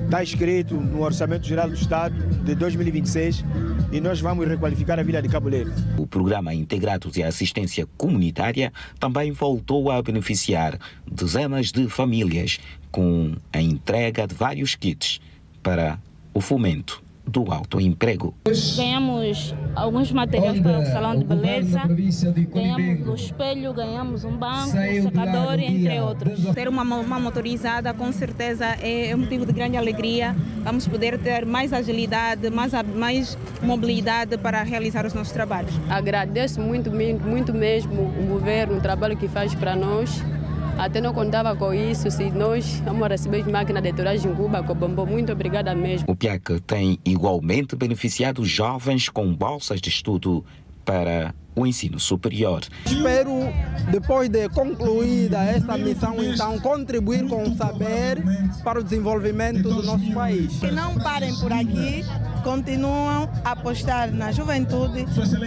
Speaker 7: está escrito no Orçamento Geral do Estado de 2026 e nós vamos requalificar a Vila de Caboledo.
Speaker 1: O Programa Integrado de Assistência Comunitária também voltou a beneficiar dezenas de famílias com a entrega de vários kits para o fomento do autoemprego.
Speaker 26: Ganhamos alguns materiais para o salão de beleza, ganhamos um espelho, ganhamos um banco, um secador, entre outros.
Speaker 27: Ter uma motorizada com certeza é motivo de grande alegria. Vamos poder ter mais agilidade, mais mobilidade para realizar os nossos trabalhos.
Speaker 28: Agradeço muito mesmo o governo, o trabalho que faz para nós. Até não contava com isso, se nós vamos receber máquina de toragem em Cuba, com bombom. Muito obrigada mesmo.
Speaker 1: O PIAC tem igualmente beneficiado jovens com bolsas de estudo para o ensino superior.
Speaker 8: Espero, depois de concluída esta missão, então, contribuir com o saber para o desenvolvimento do nosso país.
Speaker 27: Que não parem por aqui, continuam a apostar na juventude,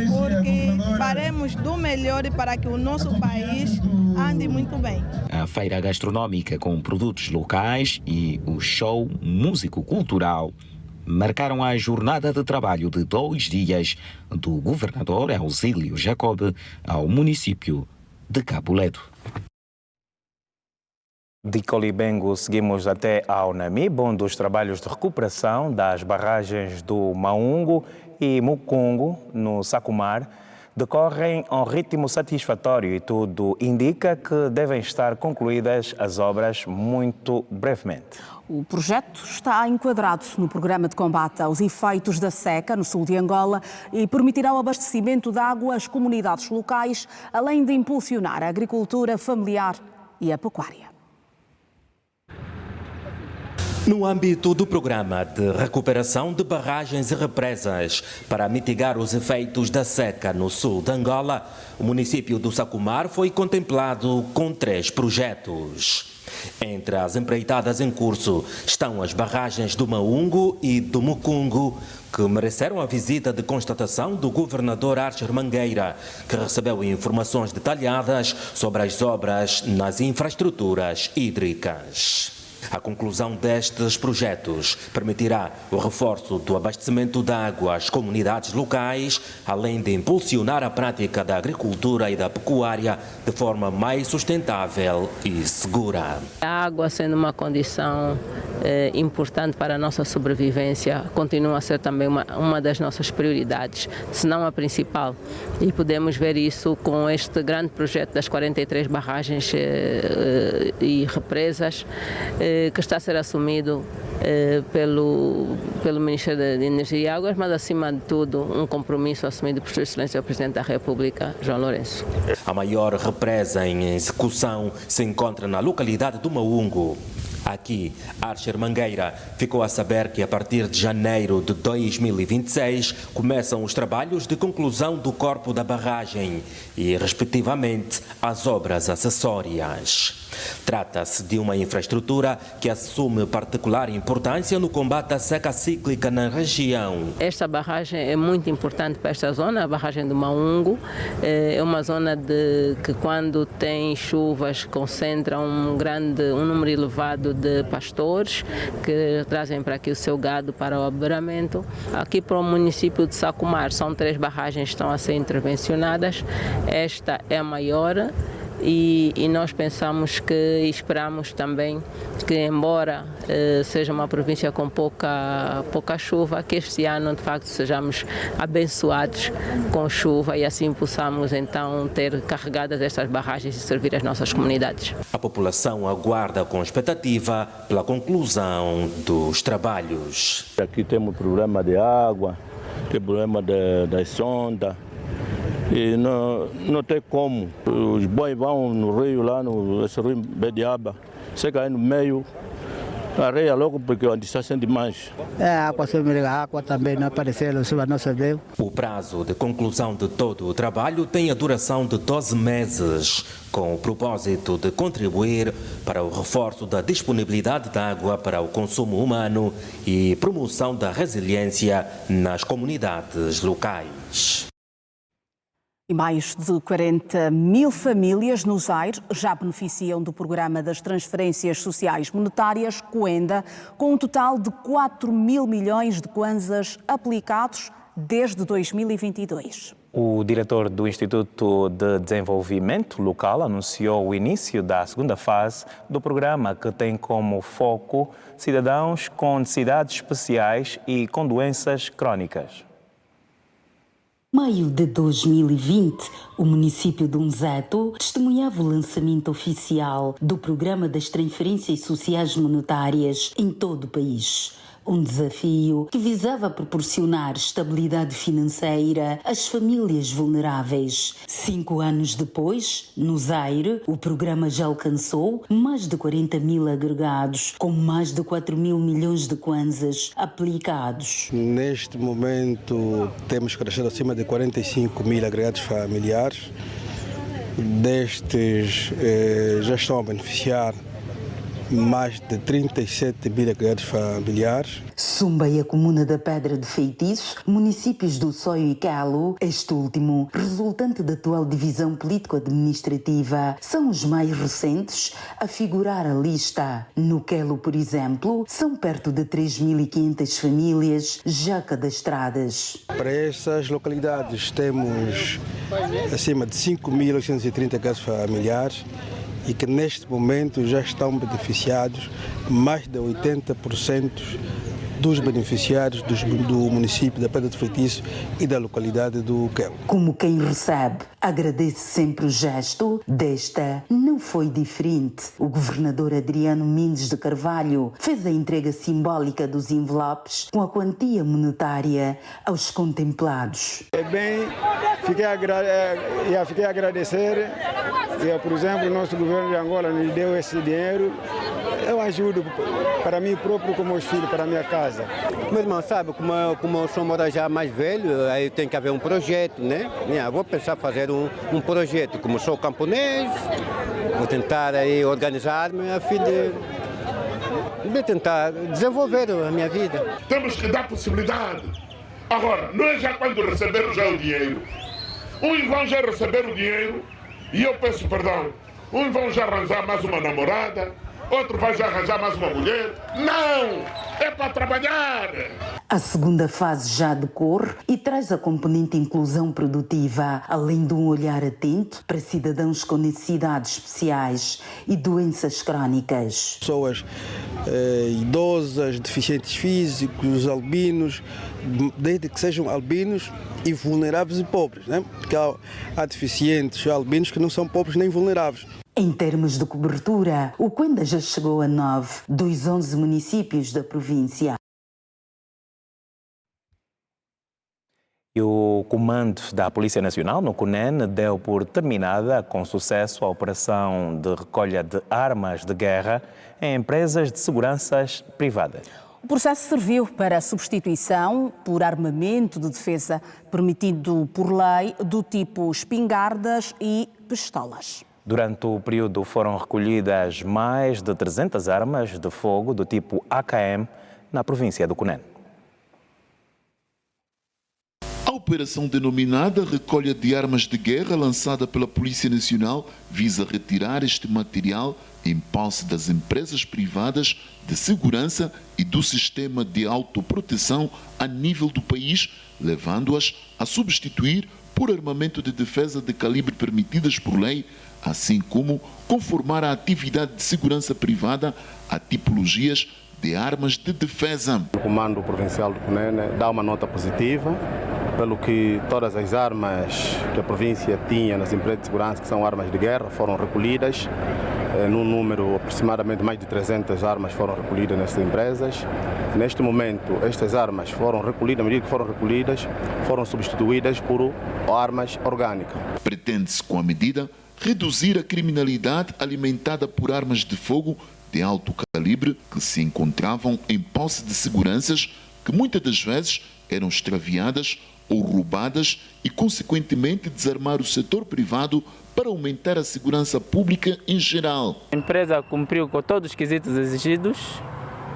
Speaker 27: porque faremos do melhor para que o nosso país ande muito bem.
Speaker 1: A feira gastronómica com produtos locais e o show músico-cultural marcaram a jornada de trabalho de 2 dias do governador Ausílio Jacob ao município de Caboledo.
Speaker 4: De Icolibengo seguimos até ao Namibe, onde os trabalhos de recuperação das barragens do Maungo e Mukungu, no Sacomar, decorrem a um ritmo satisfatório e tudo indica que devem estar concluídas as obras muito brevemente.
Speaker 5: O projeto está enquadrado no programa de combate aos efeitos da seca no sul de Angola e permitirá o abastecimento de água às comunidades locais, além de impulsionar a agricultura familiar e a pecuária.
Speaker 11: No âmbito do programa de recuperação de barragens e represas para mitigar os efeitos da seca no sul de Angola, o município do Sacomar foi contemplado com 3 projetos. Entre as empreitadas em curso estão as barragens do Maungo e do Mucungo, que mereceram a visita de constatação do governador Archer Mangueira, que recebeu informações detalhadas sobre as obras nas infraestruturas hídricas. A conclusão destes projetos permitirá o reforço do abastecimento de água às comunidades locais, além de impulsionar a prática da agricultura e da pecuária de forma mais sustentável e segura.
Speaker 28: A água, sendo uma condição importante para a nossa sobrevivência, continua a ser também uma das nossas prioridades, se não a principal. E podemos ver isso com este grande projeto das 43 barragens e represas, que está a ser assumido pelo Ministério da Energia e Águas, mas acima de tudo um compromisso assumido por Sua Excelência o Presidente da República, João Lourenço.
Speaker 11: A maior represa em execução se encontra na localidade do Maungo. Aqui, Archer Mangueira ficou a saber que a partir de janeiro de 2026 começam os trabalhos de conclusão do corpo da barragem e, respectivamente, as obras acessórias. Trata-se de uma infraestrutura que assume particular importância no combate à seca cíclica na região.
Speaker 28: Esta barragem é muito importante para esta zona, a barragem do Maungo. É uma zona que quando tem chuvas concentra um número elevado de pastores que trazem para aqui o seu gado para o aberamento. Aqui para o município de Sacomar são 3 barragens que estão a ser intervencionadas. Esta é a maior. E nós pensamos e esperamos também que, embora seja uma província com pouca chuva, que este ano de facto sejamos abençoados com chuva e assim possamos então ter carregadas estas barragens e servir as nossas comunidades.
Speaker 11: A população aguarda com expectativa pela conclusão dos trabalhos.
Speaker 12: Aqui temos problema de água, tem problema das sondas. E não tem como. Os bois vão no rio, lá nesse rio Bediaba, você cai no meio, areia logo porque a distância é demais.
Speaker 13: A água também não apareceu sobre a nossa vez.
Speaker 11: O prazo de conclusão de todo o trabalho tem a duração de 12 meses, com o propósito de contribuir para o reforço da disponibilidade de água para o consumo humano e promoção da resiliência nas comunidades locais.
Speaker 5: E mais de 40 mil famílias no Zaire já beneficiam do programa das transferências sociais monetárias Coenda, com um total de 4 mil milhões de kwanzas aplicados desde 2022.
Speaker 4: O diretor do Instituto de Desenvolvimento Local anunciou o início da segunda fase do programa, que tem como foco cidadãos com necessidades especiais e com doenças crónicas.
Speaker 14: Maio de 2020, o município de Umzeto testemunhava o lançamento oficial do Programa das Transferências Sociais Monetárias em todo o país. Um desafio que visava proporcionar estabilidade financeira às famílias vulneráveis. 5 anos depois, no Zaire, o programa já alcançou mais de 40 mil agregados, com mais de 4 mil milhões de kwanzas aplicados.
Speaker 23: Neste momento, temos crescido acima de 45 mil agregados familiares. Destes, já estão a beneficiar mais de 37 mil agregados familiares.
Speaker 14: Sumba e a comuna da Pedra de Feitiço, municípios do Soio e Calo, este último, resultante da atual divisão político-administrativa, são os mais recentes a figurar a lista. No Quelo, por exemplo, são perto de 3.500 famílias já cadastradas.
Speaker 23: Para essas localidades temos acima de 5.830 agregados familiares, e que neste momento já estão beneficiados mais de 80% dos beneficiários do município da Pedra de Feitiço e da localidade do Quelo.
Speaker 14: Como quem recebe, agradece sempre o gesto, desta não foi diferente. O governador Adriano Mendes de Carvalho fez a entrega simbólica dos envelopes com a quantia monetária aos contemplados.
Speaker 7: Fiquei a agradecer, por exemplo, o nosso governo de Angola nos deu esse dinheiro
Speaker 6: eu ajudo para mim próprio, com meus filhos, para a minha casa.
Speaker 15: Meu irmão, sabe, como eu sou já mais velho, aí tem que haver um projeto, né? Vou pensar fazer um projeto. Como sou camponês, vou tentar aí organizar-me a fim de tentar desenvolver a minha vida.
Speaker 16: Temos que dar possibilidade. Agora, não é já quando receberam já o dinheiro. Uns vão já receber o dinheiro e eu peço perdão. Uns vão já arranjar mais uma namorada, outro vai já arranjar mais uma mulher. Não! É para trabalhar!
Speaker 14: A segunda fase já decorre e traz a componente inclusão produtiva, além de um olhar atento para cidadãos com necessidades especiais e doenças crónicas.
Speaker 6: Pessoas idosas, deficientes físicos, albinos, desde que sejam albinos e vulneráveis e pobres, né? Porque há deficientes albinos que não são pobres nem vulneráveis.
Speaker 14: Em termos de cobertura, o Cuenda já chegou a 9 dos 11 municípios da província.
Speaker 4: E o comando da Polícia Nacional, no CUNEN, deu por terminada com sucesso a operação de recolha de armas de guerra em empresas de seguranças privadas.
Speaker 5: O processo serviu para a substituição por armamento de defesa permitido por lei do tipo espingardas e pistolas.
Speaker 4: Durante o período foram recolhidas mais de 300 armas de fogo do tipo AKM na província do Cunene.
Speaker 17: A operação denominada Recolha de Armas de Guerra, lançada pela Polícia Nacional, visa retirar este material em posse das empresas privadas de segurança e do sistema de autoproteção a nível do país, levando-as a substituir por armamento de defesa de calibre permitidas por lei, assim como conformar a atividade de segurança privada a tipologias de armas de defesa.
Speaker 6: O Comando Provincial do Cunene dá uma nota positiva, pelo que todas as armas que a província tinha nas empresas de segurança, que são armas de guerra, foram recolhidas. Num número aproximadamente mais de 300 armas foram recolhidas nessas empresas. Neste momento, estas armas foram recolhidas, à medida que foram recolhidas, foram substituídas por armas orgânicas.
Speaker 17: Pretende-se, com a medida, reduzir a criminalidade alimentada por armas de fogo de alto calibre que se encontravam em posse de seguranças que muitas das vezes eram extraviadas ou roubadas e, consequentemente, desarmar o setor privado para aumentar a segurança pública em geral.
Speaker 18: A empresa cumpriu com todos os quesitos exigidos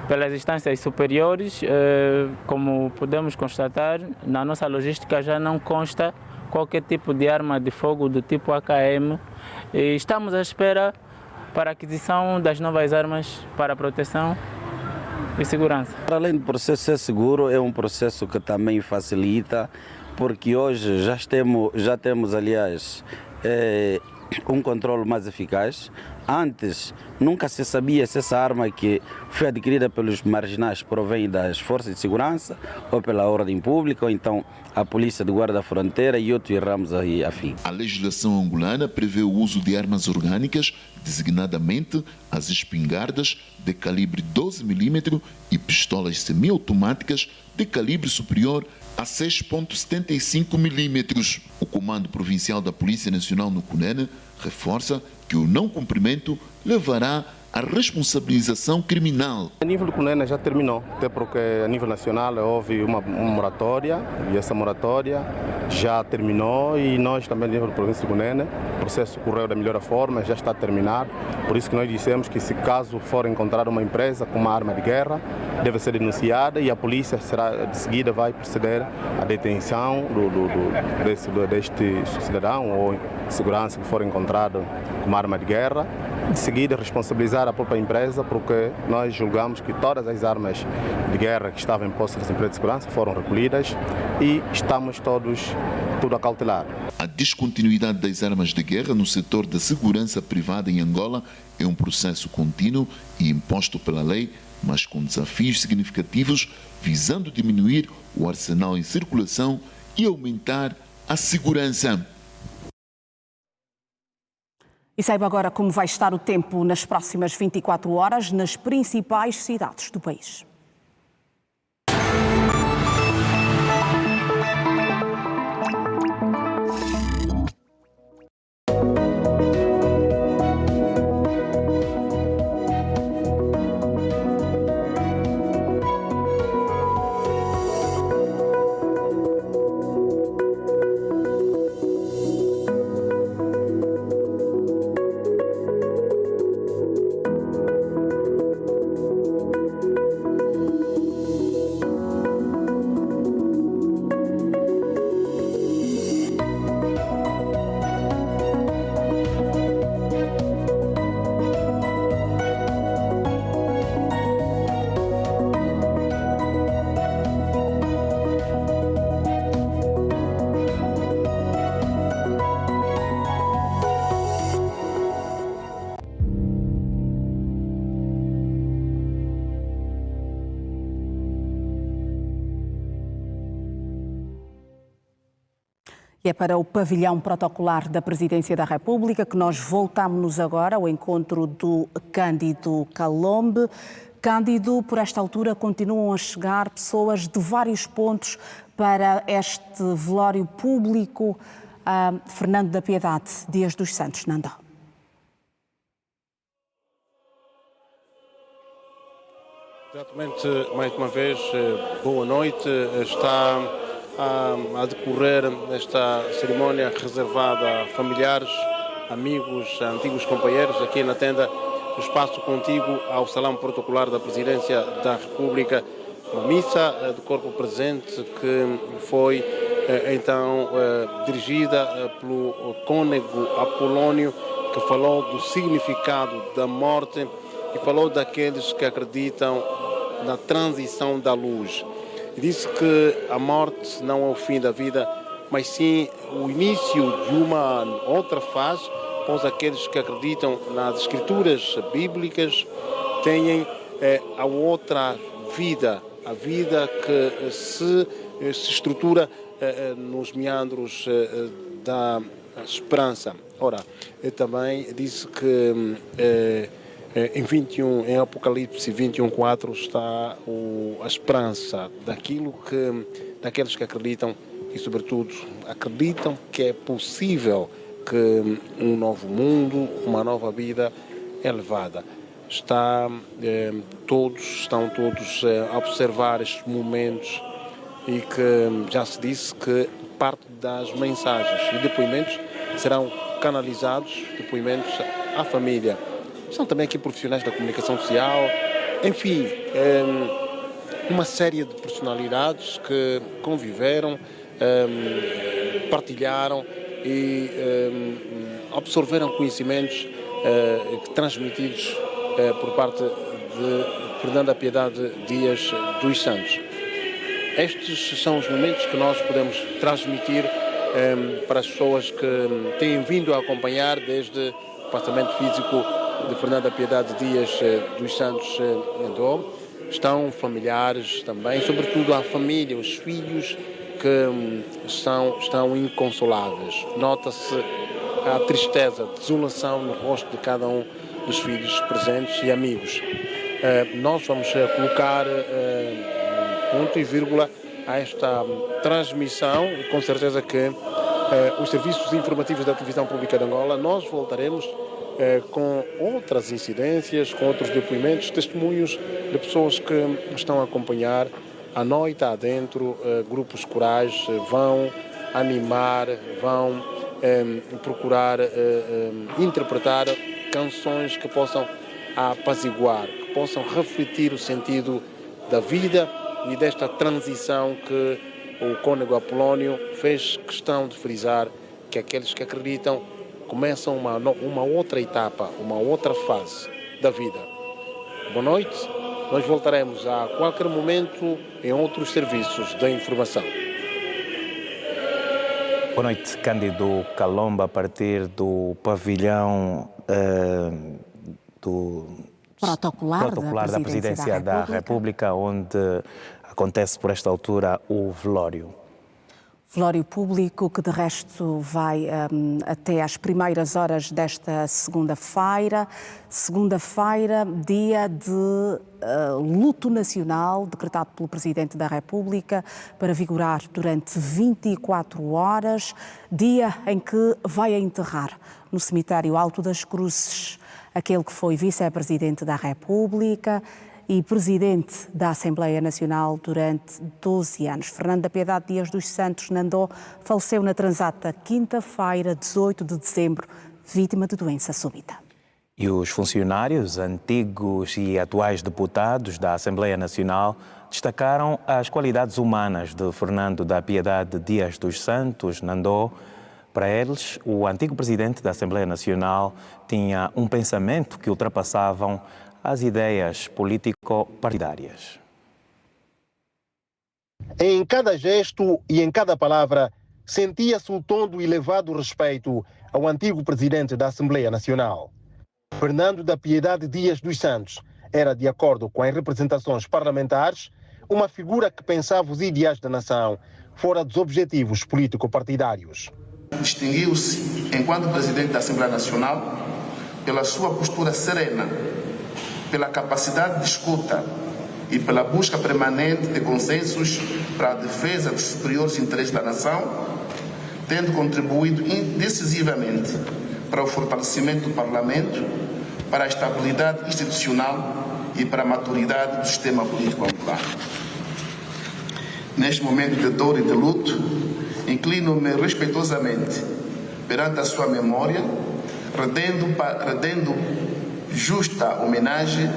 Speaker 18: pelas instâncias superiores. Como podemos constatar, na nossa logística já não consta qualquer tipo de arma de fogo do tipo AKM. Estamos à espera para a aquisição das novas armas para proteção e segurança.
Speaker 19: Para além do processo ser seguro, é um processo que também facilita, porque hoje já temos aliás, um controle mais eficaz. Antes, nunca se sabia se essa arma que foi adquirida pelos marginais provém das forças de segurança ou pela ordem pública, ou então a polícia de guarda da fronteira e outros ramos aí afim.
Speaker 17: A legislação angolana prevê o uso de armas orgânicas, designadamente as espingardas de calibre 12 mm e pistolas semiautomáticas de calibre superior a 6,75 mm. O Comando Provincial da Polícia Nacional no Cunene reforça que o não cumprimento levará à responsabilização criminal.
Speaker 6: A nível do Cunene já terminou, até porque a nível nacional houve uma moratória e essa moratória já terminou e nós também a nível da província do Cunene, o processo correu da melhor forma, já está terminado, por isso que nós dissemos que se caso for encontrar uma empresa com uma arma de guerra, deve ser denunciada e a polícia será de seguida vai proceder à detenção deste cidadão ou segurança que for encontrado com uma arma de guerra, de seguida responsabilizar a própria empresa, porque nós julgamos que todas as armas de guerra que estavam em posse das empresas de segurança foram recolhidas e estamos tudo a cautelar.
Speaker 17: A descontinuidade das armas de guerra no setor da segurança privada em Angola é um processo contínuo e imposto pela lei, mas com desafios significativos visando diminuir o arsenal em circulação e aumentar a segurança.
Speaker 5: E saiba agora como vai estar o tempo nas próximas 24 horas nas principais cidades do país. E é para o pavilhão protocolar da Presidência da República que nós voltamos agora ao encontro do Cândido Calombe. Cândido, por esta altura continuam a chegar pessoas de vários pontos para este velório público. Fernando da Piedade, Dias dos Santos, Nandó.
Speaker 2: Exatamente, mais uma vez, boa noite. Está a decorrer esta cerimónia reservada a familiares, amigos, antigos companheiros, aqui na tenda do espaço contíguo ao Salão Protocolar da Presidência da República. Uma missa de corpo presente que foi então dirigida pelo cônego Apolónio, que falou do significado da morte e falou daqueles que acreditam na transição da luz. E disse que a morte não é o fim da vida, mas sim o início de uma outra fase, pois aqueles que acreditam nas escrituras bíblicas têm a outra vida, a vida que se estrutura nos meandros da esperança. Ora, também disse que em Apocalipse 21:4 está a esperança daqueles que acreditam e, sobretudo, acreditam que é possível que um novo mundo, uma nova vida é levada. Estão todos a observar estes momentos e que já se disse que parte das mensagens e depoimentos serão canalizados, depoimentos à família. São também aqui profissionais da comunicação social, enfim, uma série de personalidades que conviveram, partilharam e absorveram conhecimentos transmitidos por parte de Fernando da Piedade Dias dos Santos. Estes são os momentos que nós podemos transmitir para as pessoas que têm vindo a acompanhar desde o departamento físico de Fernando da Piedade Dias dos Santos Nandó. Estão familiares também, sobretudo a família, os filhos que estão inconsoláveis. Nota-se a tristeza, a desolação no rosto de cada um dos filhos presentes e amigos. Nós vamos colocar ponto e vírgula a esta transmissão e com certeza que os serviços informativos da televisão pública de Angola, nós voltaremos com outras incidências, com outros depoimentos, testemunhos de pessoas que estão a acompanhar a noite adentro. Grupos corais vão animar, vão procurar interpretar canções que possam apaziguar, que possam refletir o sentido da vida e desta transição que o cônego Apolónio fez questão de frisar, que aqueles que acreditam começam uma outra etapa, uma outra fase da vida. Boa noite, nós voltaremos a qualquer momento em outros serviços da informação.
Speaker 4: Boa noite, Cândido Calombe, a partir do pavilhão do protocolar da Presidência da República, onde acontece por esta altura o velório.
Speaker 5: Velório público que de resto vai até às primeiras horas desta segunda-feira. Segunda-feira, dia de luto nacional decretado pelo Presidente da República para vigorar durante 24 horas. Dia em que vai enterrar no cemitério Alto das Cruzes aquele que foi Vice-Presidente da República e Presidente da Assembleia Nacional durante 12 anos. Fernando da Piedade Dias dos Santos Nandó faleceu na transata quinta-feira, 18 de dezembro, vítima de doença súbita.
Speaker 4: E os funcionários, antigos e atuais deputados da Assembleia Nacional, destacaram as qualidades humanas de Fernando da Piedade Dias dos Santos Nandó. Para eles, o antigo presidente da Assembleia Nacional tinha um pensamento que ultrapassavam as ideias político-partidárias.
Speaker 3: Em cada gesto e em cada palavra, sentia-se o tom do elevado respeito ao antigo presidente da Assembleia Nacional. Fernando da Piedade Dias dos Santos era, de acordo com as representações parlamentares, uma figura que pensava os ideais da nação, fora dos objetivos político-partidários.
Speaker 9: Distinguiu-se, enquanto presidente da Assembleia Nacional, pela sua postura serena, pela capacidade de escuta e pela busca permanente de consensos para a defesa dos superiores interesses da nação, tendo contribuído decisivamente para o fortalecimento do Parlamento, para a estabilidade institucional e para a maturidade do sistema político angolar. Neste momento de dor e de luto, inclino-me respeitosamente perante a sua memória, rendendo justa homenagem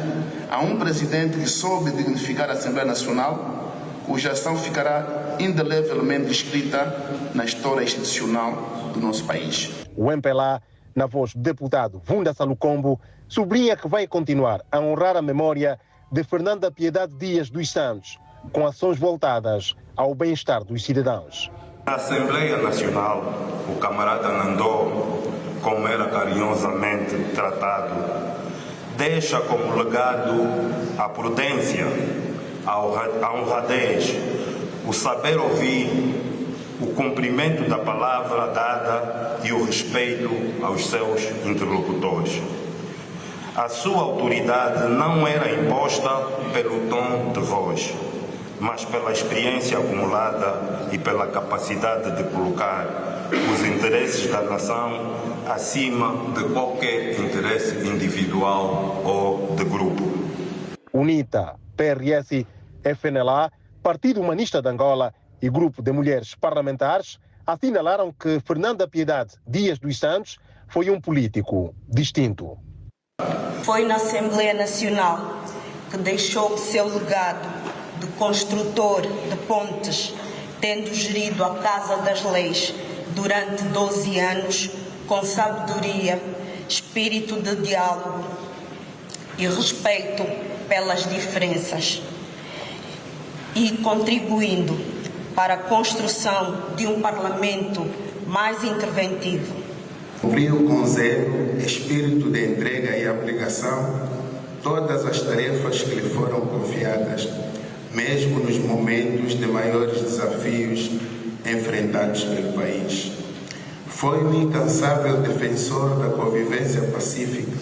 Speaker 9: a um presidente que soube dignificar a Assembleia Nacional, cuja ação ficará indelevelmente escrita na história institucional do nosso país.
Speaker 3: O MPLA, na voz do deputado Vunda Salucombo, sublinha que vai continuar a honrar a memória de Fernanda Piedade Dias dos Santos, com ações voltadas ao bem-estar dos cidadãos.
Speaker 10: Na Assembleia Nacional, o camarada Nandó, como era carinhosamente tratado, deixa como legado a prudência, a honradez, o saber ouvir, o cumprimento da palavra dada e o respeito aos seus interlocutores. A sua autoridade não era imposta pelo tom de voz, mas pela experiência acumulada e pela capacidade de colocar os interesses da nação acima de qualquer interesse individual ou de grupo.
Speaker 3: UNITA, PRS, FNLA, Partido Humanista de Angola e Grupo de Mulheres Parlamentares assinalaram que Fernanda Piedade Dias dos Santos foi um político distinto.
Speaker 20: Foi na Assembleia Nacional que deixou o seu legado de construtor de pontes, tendo gerido a Casa das Leis durante 12 anos com sabedoria, espírito de diálogo e respeito pelas diferenças, e contribuindo para a construção de um Parlamento mais interventivo.
Speaker 9: Cumpriu com zelo, espírito de entrega e abnegação todas as tarefas que lhe foram confiadas, mesmo nos momentos de maiores desafios enfrentados pelo país. Foi um incansável defensor da convivência pacífica,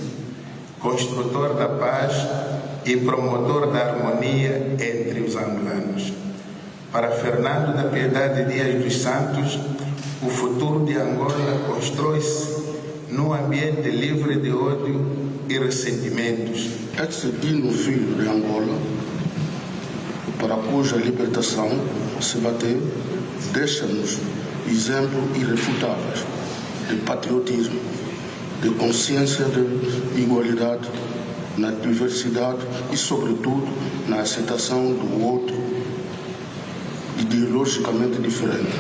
Speaker 9: construtor da paz e promotor da harmonia entre os angolanos. Para Fernando da Piedade Dias dos Santos, o futuro de Angola constrói-se num ambiente livre de ódio e ressentimentos.
Speaker 21: Esse digno filho de Angola, para cuja libertação se bateu, deixa-nos exemplos irrefutáveis de patriotismo, de consciência de igualdade na diversidade e, sobretudo, na aceitação do outro ideologicamente diferente.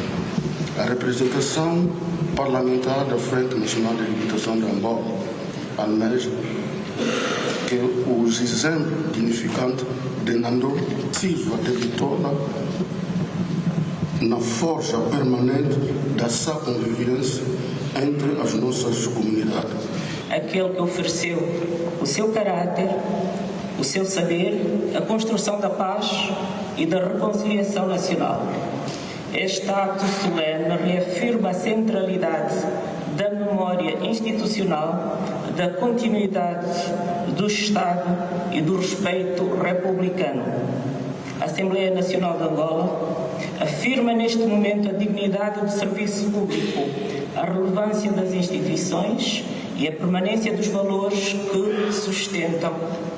Speaker 21: A representação parlamentar da Frente Nacional de Libertação de Angola almeja que os exemplos dignificantes de Nandó sirvam de vitória na forja permanente dessa convivência entre as nossas comunidades.
Speaker 20: Aquele que ofereceu o seu caráter, o seu saber, a construção da paz e da reconciliação nacional. Este ato solene reafirma a centralidade da memória institucional, da continuidade do Estado e do respeito republicano. A Assembleia Nacional de Angola afirma neste momento a dignidade do serviço público, a relevância das instituições e a permanência dos valores que sustentam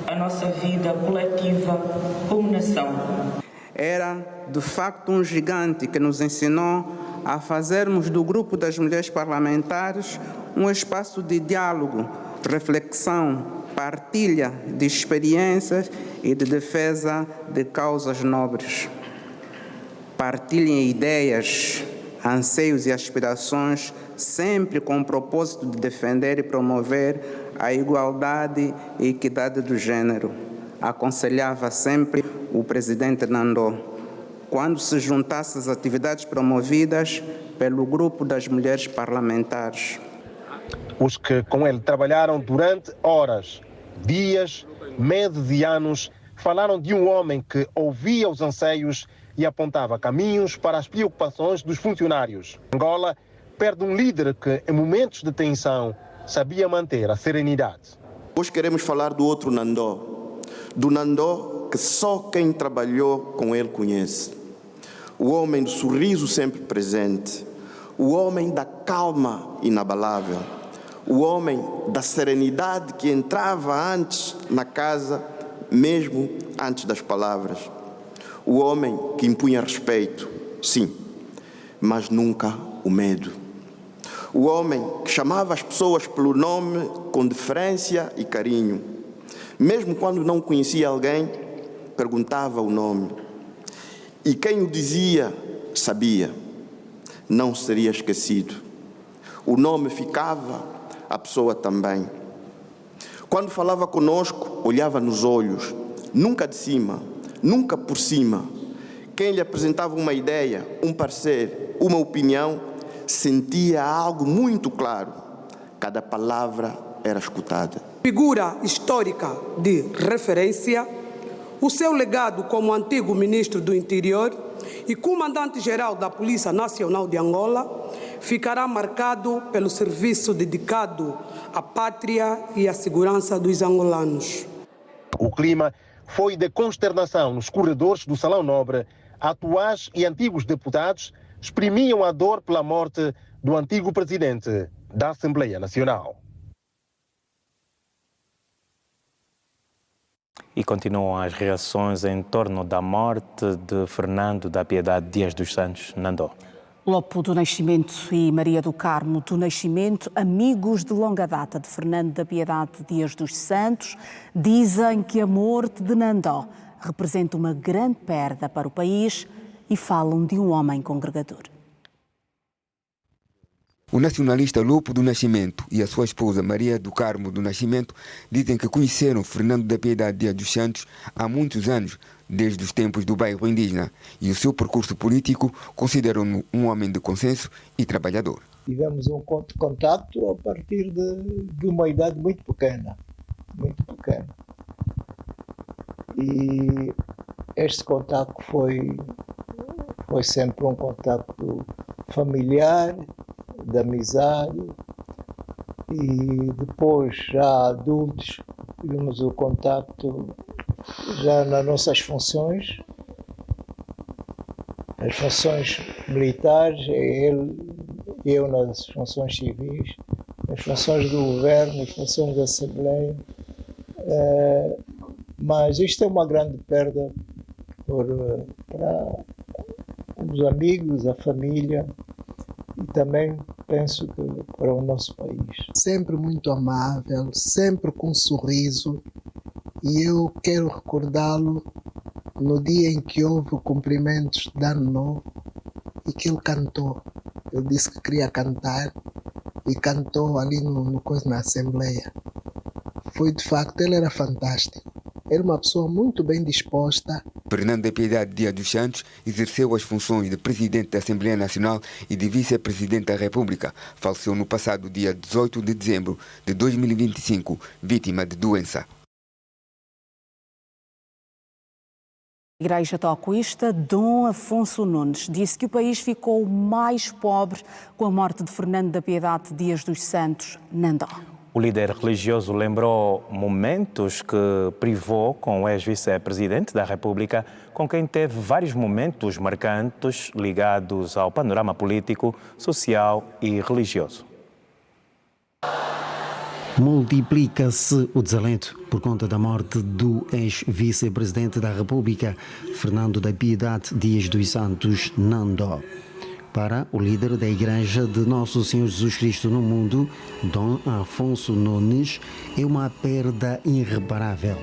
Speaker 20: a nossa vida coletiva como nação.
Speaker 22: Era, de facto, um gigante que nos ensinou a fazermos do Grupo das Mulheres Parlamentares um espaço de diálogo, reflexão, partilha de experiências e de defesa de causas nobres. Partilhem ideias, anseios e aspirações, sempre com o propósito de defender e promover a igualdade e equidade do gênero. Aconselhava sempre o presidente Nandó, quando se juntasse às atividades promovidas pelo Grupo das Mulheres Parlamentares.
Speaker 3: Os que com ele trabalharam durante horas, dias, meses e anos, falaram de um homem que ouvia os anseios e apontava caminhos para as preocupações dos funcionários. Angola perde um líder que, em momentos de tensão, sabia manter a serenidade.
Speaker 1: Hoje queremos falar do outro Nandó, do Nandó que só quem trabalhou com ele conhece. O homem do sorriso sempre presente, o homem da calma inabalável, o homem da serenidade que entrava antes na casa, mesmo antes das palavras. O homem que impunha respeito, sim, mas nunca o medo. O homem que chamava as pessoas pelo nome com deferência e carinho. Mesmo quando não conhecia alguém, perguntava o nome. E quem o dizia, sabia. Não seria esquecido. O nome ficava, a pessoa também. Quando falava conosco, olhava nos olhos, nunca de cima, nunca por cima. Quem lhe apresentava uma ideia, um parecer, uma opinião, sentia algo muito claro. Cada palavra era escutada.
Speaker 8: Figura histórica de referência, o seu legado como antigo ministro do Interior e comandante-geral da Polícia Nacional de Angola ficará marcado pelo serviço dedicado à pátria e à segurança dos angolanos.
Speaker 3: O clima foi de consternação nos corredores do Salão Nobre. Atuais e antigos deputados exprimiam a dor pela morte do antigo presidente da Assembleia Nacional.
Speaker 4: E continuam as reações em torno da morte de Fernando da Piedade Dias dos Santos, Nandó.
Speaker 5: Lopo do Nascimento e Maria do Carmo do Nascimento, amigos de longa data de Fernando da Piedade Dias dos Santos, dizem que a morte de Nandó representa uma grande perda para o país e falam de um homem congregador.
Speaker 12: O nacionalista Lopo do Nascimento e a sua esposa Maria do Carmo do Nascimento dizem que conheceram Fernando da Piedade Dias dos Santos há muitos anos, desde os tempos do bairro indígena, e o seu percurso político consideram-no um homem de consenso e trabalhador.
Speaker 24: Tivemos um contato a partir de uma idade muito pequena. E este contato foi sempre um contato familiar, de amizade, e depois, já adultos, tivemos o contato já nas nossas funções, as funções militares, eu nas funções civis, as funções do governo, as funções da Assembleia, mas isto é uma grande perda para os amigos, a família, e também penso que para o nosso país.
Speaker 25: Sempre muito amável, sempre com um sorriso, e eu quero recordá-lo no dia em que houve cumprimentos de Ano Novo e que ele cantou. Ele disse que queria cantar e cantou ali na Assembleia. Foi de facto, ele era fantástico. Era uma pessoa muito bem disposta.
Speaker 12: Fernando da Piedade Dias dos Santos exerceu as funções de presidente da Assembleia Nacional e de vice-presidente da República. Faleceu no passado dia 18 de dezembro de 2025, vítima de doença.
Speaker 5: Igreja tocoísta Dom Afonso Nunes disse que o país ficou mais pobre com a morte de Fernando da Piedade Dias dos Santos, Nandó.
Speaker 4: O líder religioso lembrou momentos que privou com o ex-vice-presidente da República, com quem teve vários momentos marcantes ligados ao panorama político, social e religioso.
Speaker 26: Multiplica-se o desalento por conta da morte do ex-vice-presidente da República, Fernando da Piedade Dias dos Santos, Nandó. Para o líder da Igreja de Nosso Senhor Jesus Cristo no Mundo, Dom Afonso Nunes, é uma perda irreparável.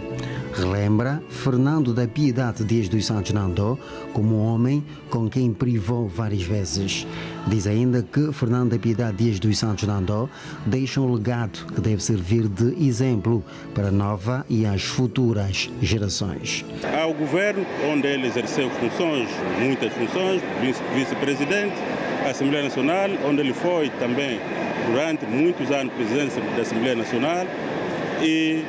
Speaker 26: Relembra Fernando da Piedade Dias dos Santos, Nandó como um homem com quem privou várias vezes. Diz ainda que Fernando da Piedade Dias dos Santos, Nandó deixa um legado que deve servir de exemplo para a nova e as futuras gerações.
Speaker 27: Ao governo, onde ele exerceu funções, muitas funções, vice-presidente, a Assembleia Nacional, onde ele foi também durante muitos anos presidente da Assembleia Nacional, e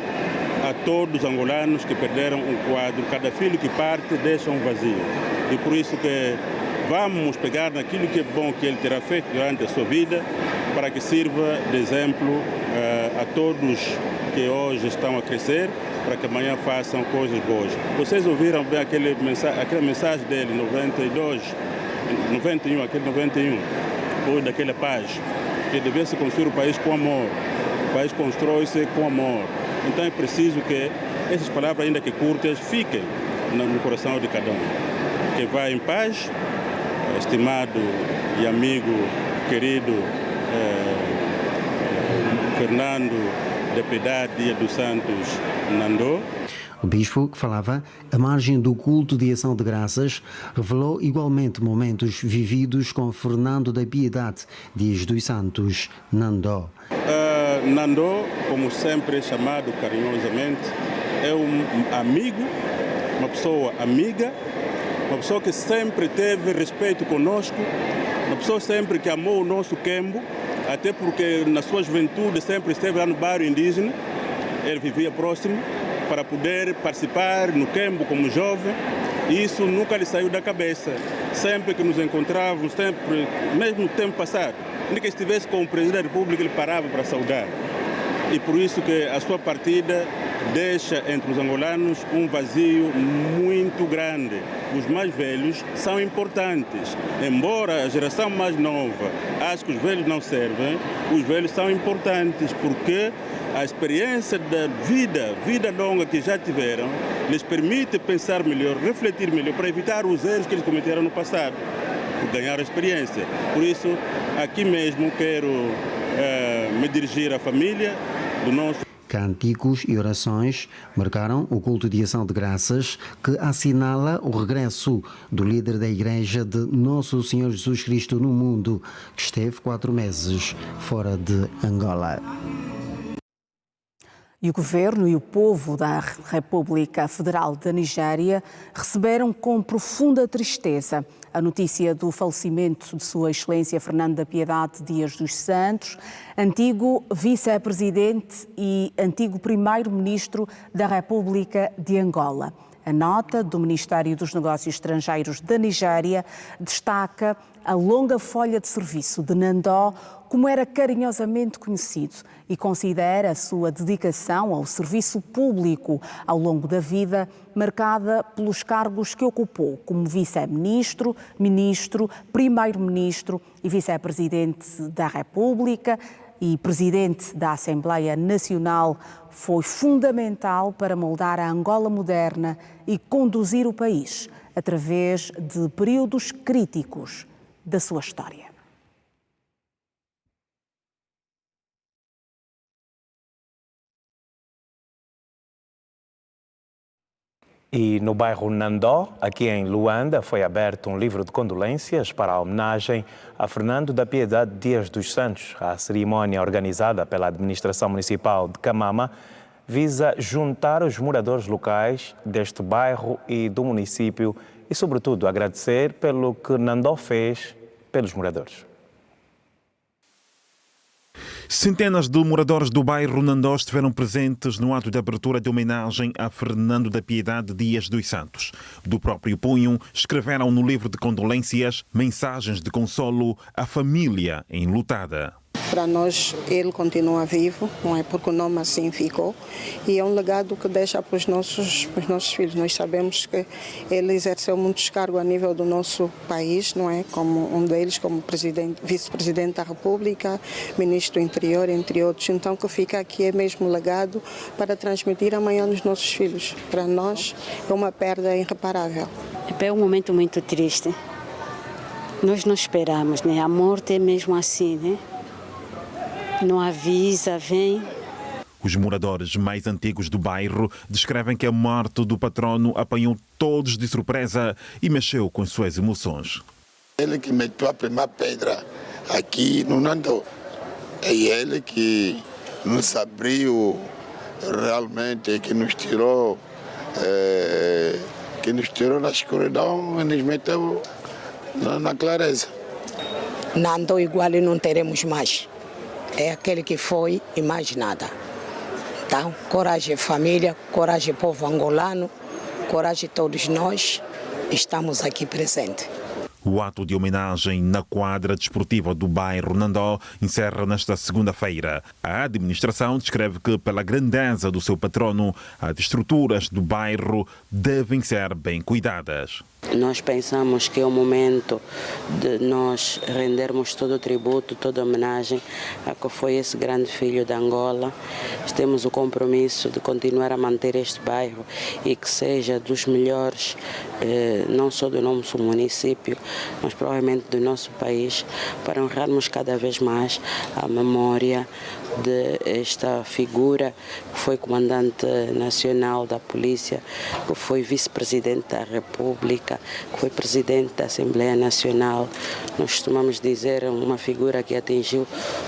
Speaker 27: a todos os angolanos que perderam um quadro, cada filho que parte deixa um vazio. E por isso que vamos pegar naquilo que é bom que ele terá feito durante a sua vida, para que sirva de exemplo a todos que hoje estão a crescer, para que amanhã façam coisas boas. Vocês ouviram bem aquela mensagem dele, 91, ou daquela paz, que devia-se construir o país com amor. O país constrói-se com amor. Então é preciso que essas palavras, ainda que curtas, fiquem no coração de cada um. Que vá em paz, estimado e amigo querido Fernando da Piedade Dias dos Santos Nandô.
Speaker 26: O bispo, que falava à margem do culto de ação de graças, revelou igualmente momentos vividos com Fernando da Piedade Dias dos Santos Nandô.
Speaker 27: Nandô, como sempre chamado carinhosamente, é um amigo, uma pessoa amiga, uma pessoa que sempre teve respeito conosco, uma pessoa sempre que amou o nosso Quembo, até porque na sua juventude sempre esteve lá no bairro indígena, ele vivia próximo, para poder participar no Quembo como jovem, e isso nunca lhe saiu da cabeça. Sempre que nos encontrávamos, mesmo no tempo passado, nem que estivesse com o Presidente da República, ele parava para saudar. E por isso que a sua partida deixa entre os angolanos um vazio muito grande. Os mais velhos são importantes. Embora a geração mais nova ache que os velhos não servem, os velhos são importantes porque a experiência da vida longa que já tiveram, lhes permite pensar melhor, refletir melhor, para evitar os erros que eles cometeram no passado, por ganhar experiência. Por isso, aqui mesmo quero me dirigir à família do nosso...
Speaker 26: Cânticos e orações marcaram o culto de ação de graças, que assinala o regresso do líder da Igreja de Nosso Senhor Jesus Cristo no mundo, que esteve 4 meses fora de Angola.
Speaker 5: E o governo e o povo da República Federal da Nigéria receberam com profunda tristeza a notícia do falecimento de Sua Excelência Fernando da Piedade Dias dos Santos, antigo vice-presidente e antigo primeiro-ministro da República de Angola. A nota do Ministério dos Negócios Estrangeiros da Nigéria destaca a longa folha de serviço de Nandô, como era carinhosamente conhecido, e considera a sua dedicação ao serviço público ao longo da vida, marcada pelos cargos que ocupou como vice-ministro, ministro, primeiro-ministro e vice-presidente da República e presidente da Assembleia Nacional. Foi fundamental para moldar a Angola moderna e conduzir o país através de períodos críticos da sua história.
Speaker 4: E no bairro Nandô, aqui em Luanda, foi aberto um livro de condolências para a homenagem a Fernando da Piedade Dias dos Santos. A cerimónia, organizada pela Administração Municipal de Camama, visa juntar os moradores locais deste bairro e do município e, sobretudo, agradecer pelo que Nandô fez pelos moradores.
Speaker 7: Centenas de moradores do bairro Nandô estiveram presentes no ato de abertura de homenagem a Fernando da Piedade Dias dos Santos. Do próprio punho, escreveram no livro de condolências mensagens de consolo à família enlutada.
Speaker 11: Para nós, ele continua vivo, não é? Porque o nome assim ficou. E é um legado que deixa para os nossos filhos. Nós sabemos que ele exerceu muitos cargos a nível do nosso país, não é? Como um deles, como vice-presidente da República, ministro do Interior, entre outros. Então, o que fica aqui é mesmo legado para transmitir amanhã nos nossos filhos. Para nós, é uma perda irreparável.
Speaker 13: É um momento muito triste. Nós não esperamos, né? A morte é mesmo assim, né? Não avisa, vem.
Speaker 7: Os moradores mais antigos do bairro descrevem que a morte do patrono apanhou todos de surpresa e mexeu com suas emoções.
Speaker 14: Ele que meteu a primeira pedra aqui no Nandô. É ele que nos abriu realmente, que nos tirou na escuridão e nos meteu na clareza.
Speaker 15: Nandô igual não teremos mais. É aquele que foi e mais nada. Então, coragem família, coragem povo angolano, coragem todos nós. estamos aqui presentes.
Speaker 7: O ato de homenagem na quadra desportiva do bairro Nandó encerra nesta segunda-feira. A administração descreve que, pela grandeza do seu patrono, as estruturas do bairro devem ser bem cuidadas.
Speaker 13: Nós pensamos que é o momento de nós rendermos todo o tributo, toda a homenagem a que foi esse grande filho de Angola. Temos o compromisso de continuar a manter este bairro e que seja dos melhores, não só do nosso município, mas provavelmente do nosso país, para honrarmos cada vez mais a memória desta figura que foi comandante nacional da polícia, que foi vice-presidente da República, que foi presidente da Assembleia Nacional. Nós costumamos dizer uma figura que atingiu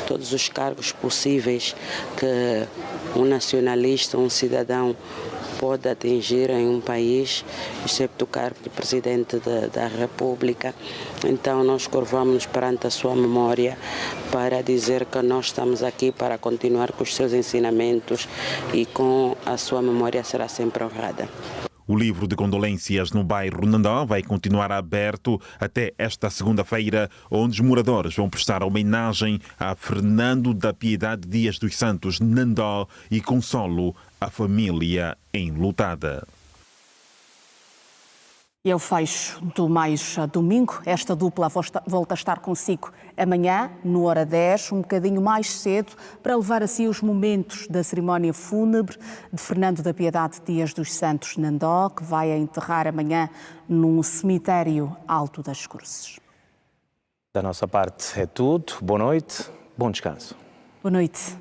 Speaker 13: todos os cargos possíveis que um nacionalista, um cidadão pode atingir em um país, excepto o cargo de Presidente da República. Então nós curvamos perante a sua memória para dizer que nós estamos aqui para continuar com os seus ensinamentos e com a sua memória será sempre honrada.
Speaker 7: O livro de condolências no bairro Nandó vai continuar aberto até esta segunda-feira, onde os moradores vão prestar homenagem a Fernando da Piedade Dias dos Santos Nandó e consolo a família enlutada.
Speaker 5: E é o fecho do Mais Domingo. Esta dupla volta a estar consigo amanhã, no hora 10, um bocadinho mais cedo, para levar assim os momentos da cerimónia fúnebre de Fernando da Piedade Dias dos Santos Nandó, que vai a enterrar amanhã num cemitério Alto das Cruzes.
Speaker 4: Da nossa parte é tudo. Boa noite, bom descanso.
Speaker 5: Boa noite.